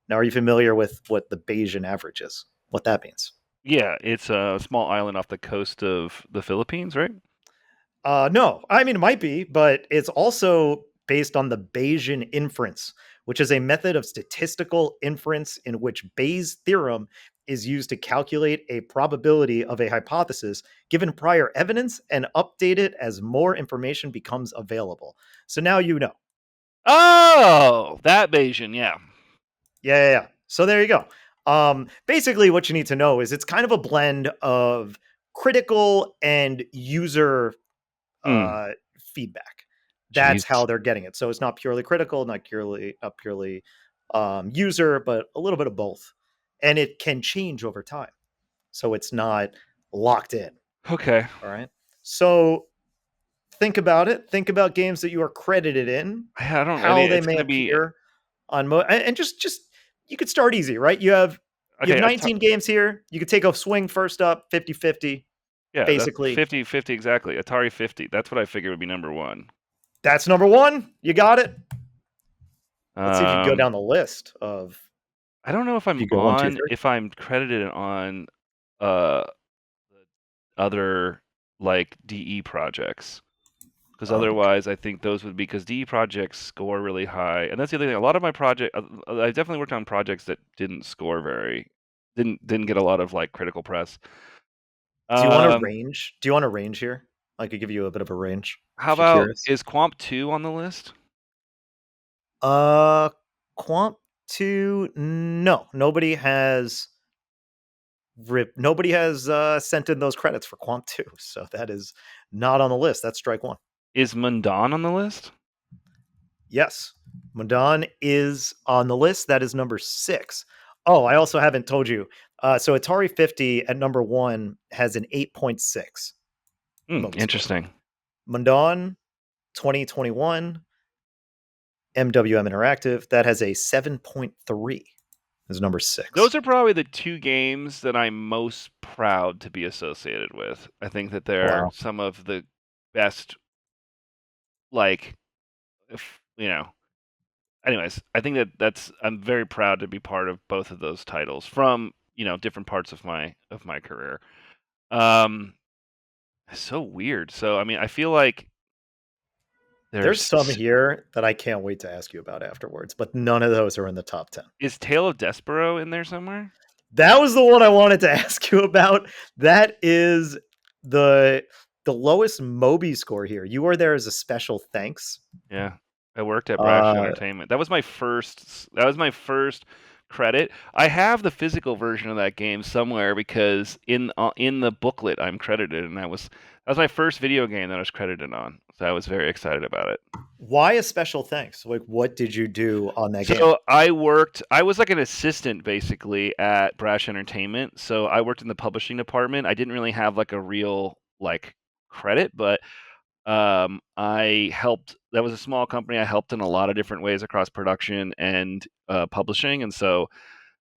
Now, are you familiar with what the Bayesian average is? What that means? Yeah, it's a small island off the coast of the Philippines, right? No, I mean, it might be, but it's also based on the Bayesian inference, which is a method of statistical inference in which Bayes' theorem is used to calculate a probability of a hypothesis given prior evidence and update it as more information becomes available. So now you know. Oh, that Bayesian, yeah. Yeah. So there you go. Basically, what you need to know is it's kind of a blend of critical and user uh, feedback. That's how Jeez. they're getting it. So it's not purely critical, not purely user, but a little bit of both. And it can change over time. So it's not locked in. Okay. All right. So think about it. Think about games that you are credited in, I don't. I how mean, they it's may gonna be appear on and just you could start easy, right? You have okay. 19 games here. You could take a swing first up, 50-50. Yeah, that's Basically, 50-50 exactly. Atari 50. That's what I figured would be number one. that's number one. You got it. Let's see if you can go Um, down the list of I don't know if if I'm you go one, two, three. if I'm credited on uh the other like DE projects. Because Okay. otherwise, I think those would be because DE projects score really high, and that's the other thing. A lot of my project, I definitely worked on projects that didn't score didn't get a lot of like critical press. Do you want a Um, range? Do you want a range here? I could give you a bit of a range how if you're about curious. is Quamp 2 on the list? Uh, Quant 2, no. Nobody has sent in those credits for Quant 2, so that is not on the list. That's strike one. Is Mundan on the list? Yes. Mundan is on the list. That is number 6. Oh, I also haven't told you. So Atari 50 at number 1 has an 8.6 Moby score. Interesting. Mundan 2021 MWM Interactive, that has a 7.3 is number 6. Those are probably the two games that I'm most proud to be associated with. I think that they're Wow. some of the best, like, if, anyways, I think I'm very proud to be part of both of those titles from, different parts of my career. Um, it's so weird. So, I mean, I feel like There's there's some here that I can't wait to ask you about afterwards, but none of those are in the top 10. is Tale of Despero in there somewhere? That was the one I wanted to ask you about. That is the the lowest Moby score here. You are there as a special thanks. Yeah. I worked at Brash Uh, Entertainment. That was my first credit. I have the physical version of that game somewhere because in the booklet I'm credited, and that was my first video game that I was credited on. So I was very excited about it. why a special thanks? Like, what did you do on that game? So I was like an assistant basically at Brash Entertainment. So I worked in the publishing department. I didn't really have like a real like credit, but I helped. That was a small company. I helped in a lot of different ways across production and publishing, and so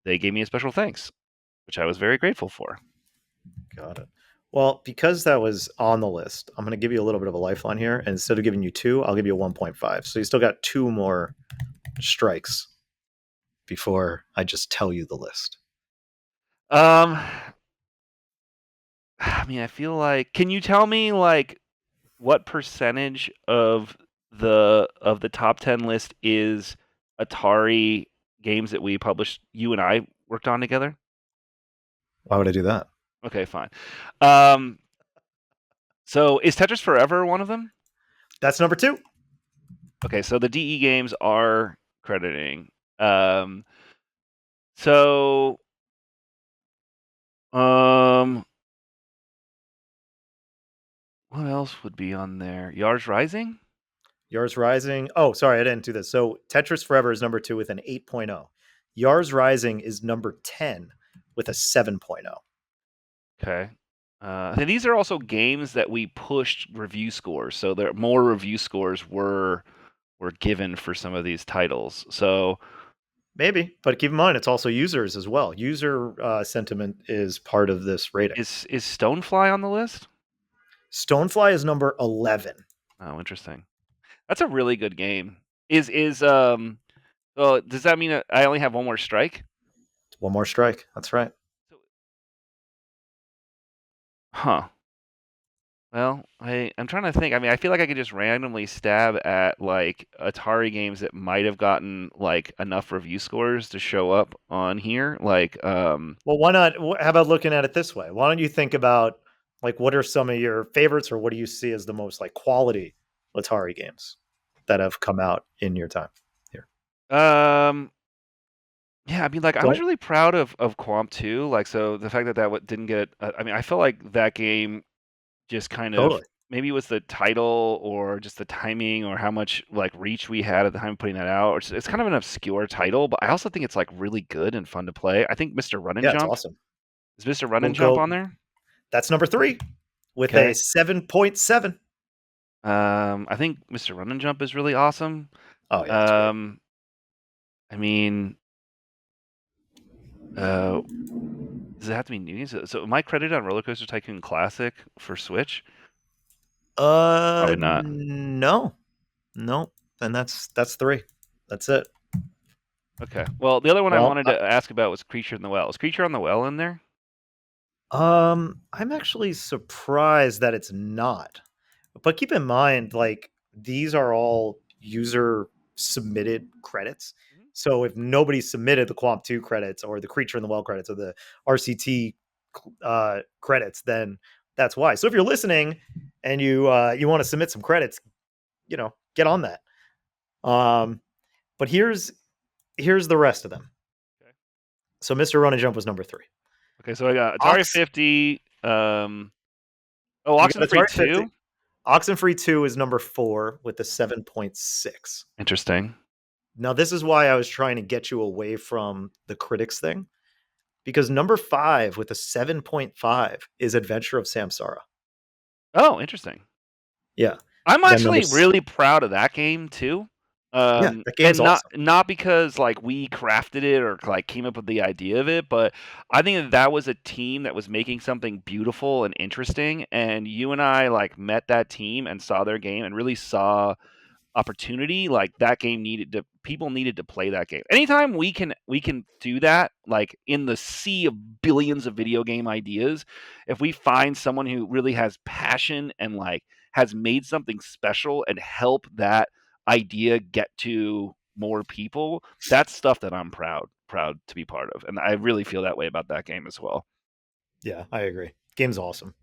they gave me a special thanks, which I was very grateful for. Got it. Well, because that was on the list, I'm going to give you a little bit of a lifeline here. And instead of giving you 2, I'll give you 1.5. So you still got 2 more strikes before I just tell you the list. Um, I mean, I feel like. Can you tell me like what percentage of the top 10 list is Atari games that we published? You and I worked on together. Why would I do that? Okay, fine. Um, so is Tetris Forever one of them? That's number 2. Okay, so the DE games are crediting. So, um, what else would be on there? Yars Rising? Yars Rising. Oh, sorry, I didn't do this. So Tetris Forever is number 2 with an 8.0. Yars Rising is number 10 with a 7.0. Okay. And these are also games that we pushed review scores, so there more review scores were given for some of these titles. So, Maybe, but keep in mind it's also users as well. User sentiment is part of this rating. Is Stonefly on the list? Stonefly is number 11. Oh, interesting. That's a really good game. Well, does that mean I only have one more strike? One more strike. That's right. Huh. Well, I'm trying to think. I mean, I feel like I could just randomly stab at like Atari games that might have gotten like enough review scores to show up on here. Like, Well, why not? How about looking at it this way? Why don't you think about like what are some of your favorites, or what do you see as the most like quality Atari games that have come out in your time here? um, yeah, I mean, like I was Don't really proud of Quamp 2. Like, so the fact that didn't get. I mean, I felt like that game just kind of totally. maybe it was the title or just the timing or how much like reach we had at the time of putting that out. It's kind of an obscure title, but I also think it's like really good and fun to play. I think Mr. Run and Yeah, it's Jump awesome. is Mr. Run We'll and Jump go. on there. That's number 3 with a Okay. 7.7. I think Mr. Run and Jump is really awesome. Oh yeah, it's great. I mean, uh, does it have to be new? So am I credited on Roller Coaster Tycoon Classic for Switch? Probably not. No, no. Then that's 3. That's it. Okay. Well, the other one I Well, wanted to ask about was Creature in the Well. Is Creature on the Well in there? I'm actually surprised that it's not. But keep in mind, like these are all user submitted credits. Mhm. So if nobody submitted the Quamp 2 credits or the Creature in the Well credits or the RCT credits, then that's why. So if you're listening and you want to submit some credits, get on that. But here's the rest of them. Okay. So Mr. Run and Jump was number 3. Okay, so I got Atari Ox, 50. you got Oxenfree Atari 50. 2. Oxenfree 2 is number 4 with the 7.6. Interesting. Now, this is why I was trying to get you away from the critics thing, because number 5 with a 7.5 is Adventure of Samsara. Oh, interesting. Yeah. I'm Then actually really proud of that game too. Yeah, that game's And awesome. not because like we crafted it or like came up with the idea of it, but I think that was a team that was making something beautiful and interesting. And you and I like met that team and saw their game and really saw opportunity. Like that game people needed to play that game. Anytime we can do that, like in the sea of billions of video game ideas, if we find someone who really has passion and like has made something special and help that idea get to more people, that's stuff that I'm proud to be part of. And I really feel that way about that game as well. Yeah, I agree. Game's awesome.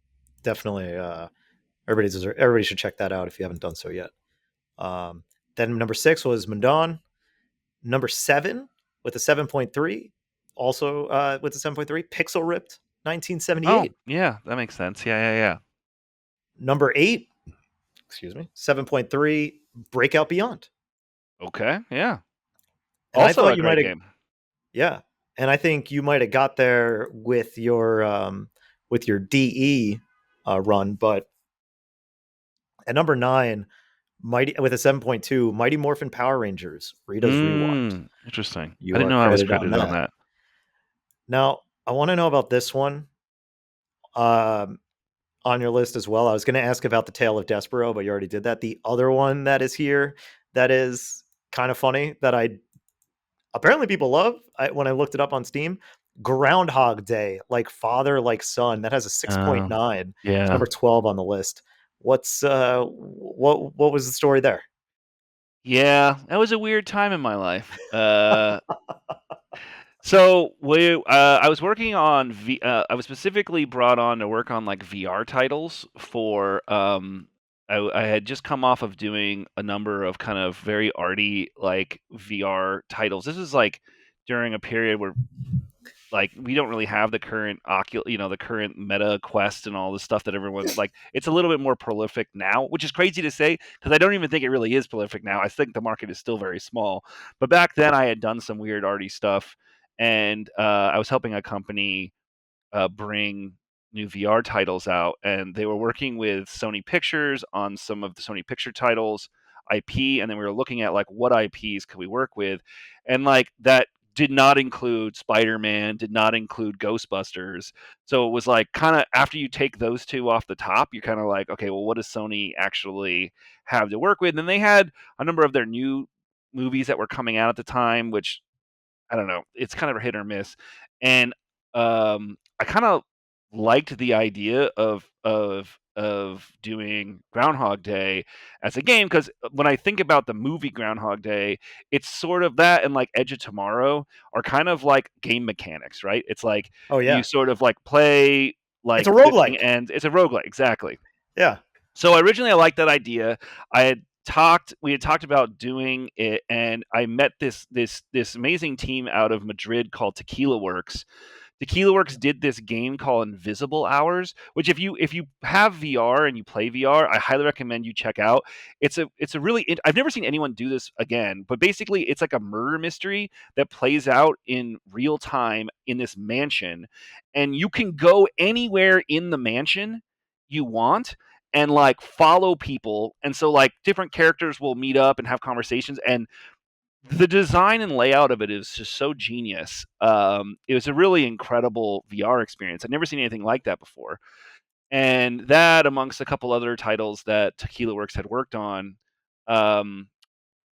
Definitely everybody should check that out if you haven't done so yet. Then number 6 was Mundon. Number 7 with a 7.3, also with a 7.3, Pixel Ripped Oh, 1978. yeah, that makes sense. Yeah. Number 8, excuse me, 7.3, Breakout Beyond. Okay, yeah. And I Also thought a you great might have, game. yeah. And I think you might have got there with your DE run, but at number 9, Mighty with a 7.2, Mighty Morphin Power Rangers, Rita's Rewind. Interesting. I You didn't are know I was credited on credited on that. that. Now, I want to know about this one. On your list as well. I was going to ask about the Tale of Despero, but you already did that. The other one that is here that is kind of funny that I apparently people love when I looked it up on Steam, Groundhog Day, like father, like son. That has a 6.9. It's Yeah. number 12 on the list. What was the story there? Yeah, that was a weird time in my life. So I was working on I was specifically brought on to work on like VR titles for I had just come off of doing a number of kind of very arty like VR titles. This is like during a period where like we don't really have the current the current Meta Quest and all the stuff that everyone like. It's a little bit more prolific now, which is crazy to say because I don't even think it really is prolific now. I think the market is still very small. But back then, I had done some weird arty stuff, and I was helping a company bring new VR titles out, and they were working with Sony Pictures on some of the Sony Picture titles IP, and then we were looking at like what IPs could we work with, and like that did not include Spider-Man, did not include Ghostbusters. So it was like kind of after you take those two off the top, you're kind of like, okay, well, what does Sony actually have to work with? And they had a number of their new movies that were coming out at the time, which I don't know, it's kind of a hit or miss. And I kind of liked the idea of doing Groundhog Day as a game, because when I think about the movie Groundhog Day, it's sort of that, and like Edge of Tomorrow are kind of like game mechanics, right? It's like Oh you yeah, sort of like play it's a like the thing, roguelike. and it's a roguelike, exactly. Yeah. So originally I liked that idea. We had talked about doing it, and I met this amazing team out of Madrid called Tequila Works. Tequila Works did this game called Invisible Hours, which if you have VR and you play VR, I highly recommend you check out. It's a really I've never seen anyone do this again, but basically it's like a murder mystery that plays out in real time in this mansion, and you can go anywhere in the mansion you want and like follow people, and so like different characters will meet up and have conversations, and the design and layout of it is just so genius. It was a really incredible VR experience. I'd never seen anything like that before. And that, amongst a couple other titles that Tequila Works had worked on, um,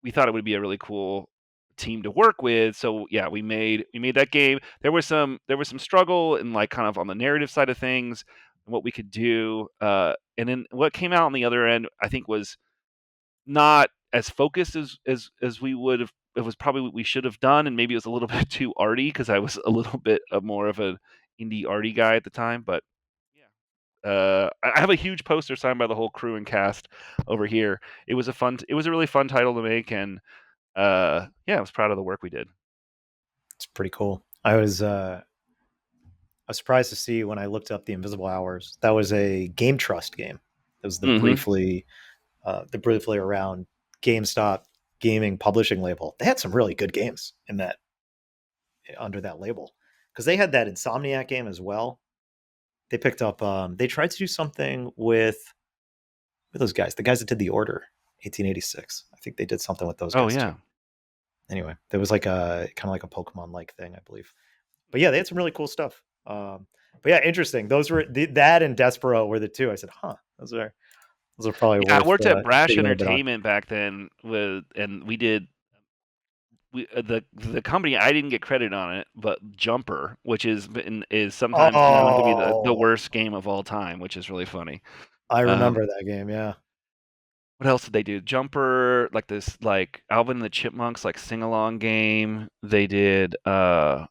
we thought it would be a really cool team to work with. So yeah, we made that game. There was some struggle and like kind of on the narrative side of things and what we could do. And then what came out on the other end, I think, was not as focused as we would have. It was probably what we should have done, and maybe it was a little bit too arty because I was a little bit of more of an indie arty guy at the time. But yeah, I have a huge poster signed by the whole crew and cast over here. It was a really fun title to make, and yeah, I was proud of the work we did. It's pretty cool. I was surprised to see when I looked up the Invisible Hours. That was a Game Trust game. It was Hmm. the briefly around GameStop gaming publishing label. They had some really good games in that under that label because they had that Insomniac game as well. They picked up. They tried to do something with those guys, the guys that did the Order, 1886. I think they did something with those Oh guys too. yeah. Anyway, there was like a kind of like a Pokemon like thing, I believe. But yeah, they had some really cool stuff. But yeah, interesting. Those were that and Despero were the two. I said, huh, those are probably Yeah, I worth worked at Brash digging a little bit on. Entertainment back then and the company, I didn't get credit on it, but Jumper, which is sometimes known to be the Oh, worst game of all time, which is really funny. I Um, remember that game. Yeah, what else did they do? Jumper, like this, like Alvin and the Chipmunks, like sing along game. They did. Um,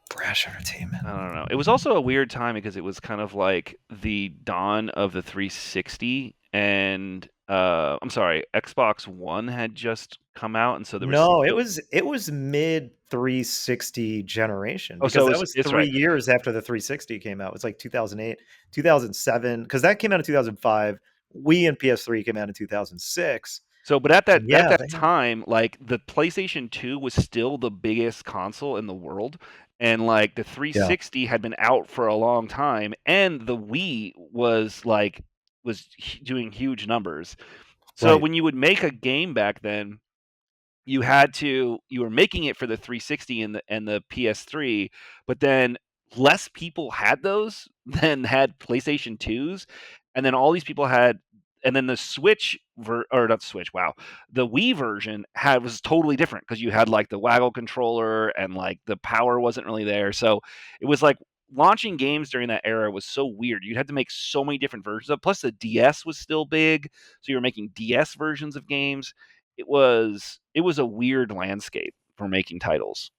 Brash Entertainment. I don't know. It was also a weird time because it was kind of like the dawn of the 360, and I'm sorry, Xbox One had just come out, and so there was No, still. it was mid 360 generation Oh, because so that was it's right. 3 years after the 360 came out. It was like 2008, 2007, because that came out in 2005. Wii and PS3 came out in 2006. So, but at that And at yeah, that they had, time, like the PlayStation 2 was still the biggest console in the world, and like the yeah, 360 had been out for a long time, and the Wii was doing huge numbers. So right. when you would make a game back then, you were making it for the 360 and the PS3, but then less people had those than had PlayStation 2s, and then all these people had, and then the or not Switch, wow, the Wii version was totally different because you had like the waggle controller and like the power wasn't really there. So it was like launching games during that era was so weird. You had to make so many different versions of. Plus the DS was still big, so you were making DS versions of games. It was a weird landscape for making titles.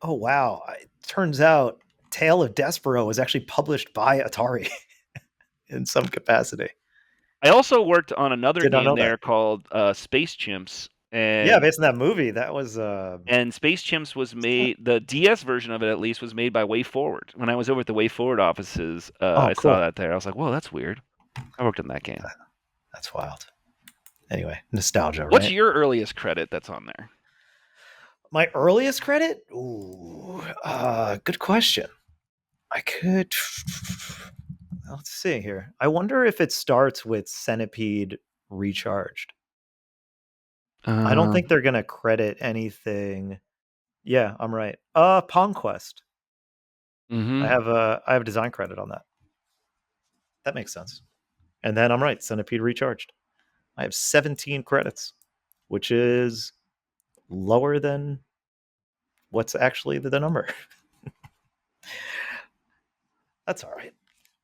Oh wow! It turns out Tale of Despero was actually published by Atari in some capacity. I also worked on another Did not game know that. there called Space Chimps, Yeah, and based on that movie, that was Space Chimps was made. The DS version of it, at least, was made by Way Forward. When I was over at the Way Forward offices, oh I saw cool. that there. I was like, "Whoa, that's weird." I worked on that game. That's wild. Anyway, nostalgia, What's right? your earliest credit that's on there? My earliest credit? Ooh, good question. I could. Let's see here. I wonder if it starts with Centipede Recharged. I don't think they're gonna credit anything. Yeah, I'm right. Pong Quest. Mm-hmm. I have a design credit on that. That makes sense. And then I'm right. Centipede Recharged. I have 17 credits, which is lower than what's actually the number. That's all right.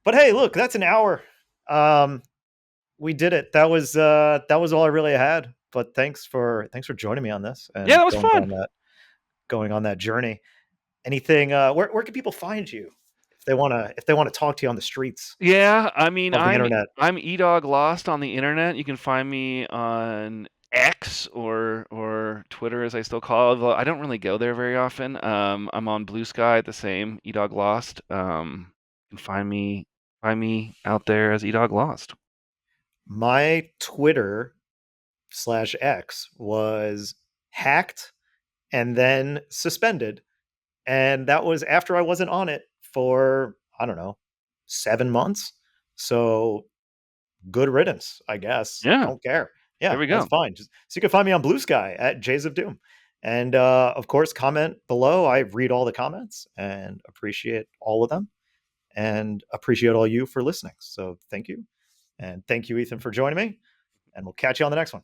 But hey, look, that's an hour. We did it. That was all I really had. But thanks for joining me on this Yeah, and that was fun. Going on that journey. Anything? Where can people find you if they wanna talk to you on the streets Yeah, I mean, of the internet? I'm Edog Lost on the internet. You can find me on X or Twitter, as I still call it. Although I don't really go there very often. I'm on Blue Sky, the same Edog Lost. You can find me out there as Edog Lost. My Twitter/X was hacked and then suspended, and that was after I wasn't on it for, I don't know, 7 months. So good riddance, I guess. Yeah, Don't care. there Yeah, we that's go. fine. So you can find me on Blue Sky at Jays of Doom. And of course, comment below. I read all the comments and appreciate all of them and appreciate all you for listening. So thank you. And thank you, Ethan, for joining me. And we'll catch you on the next one.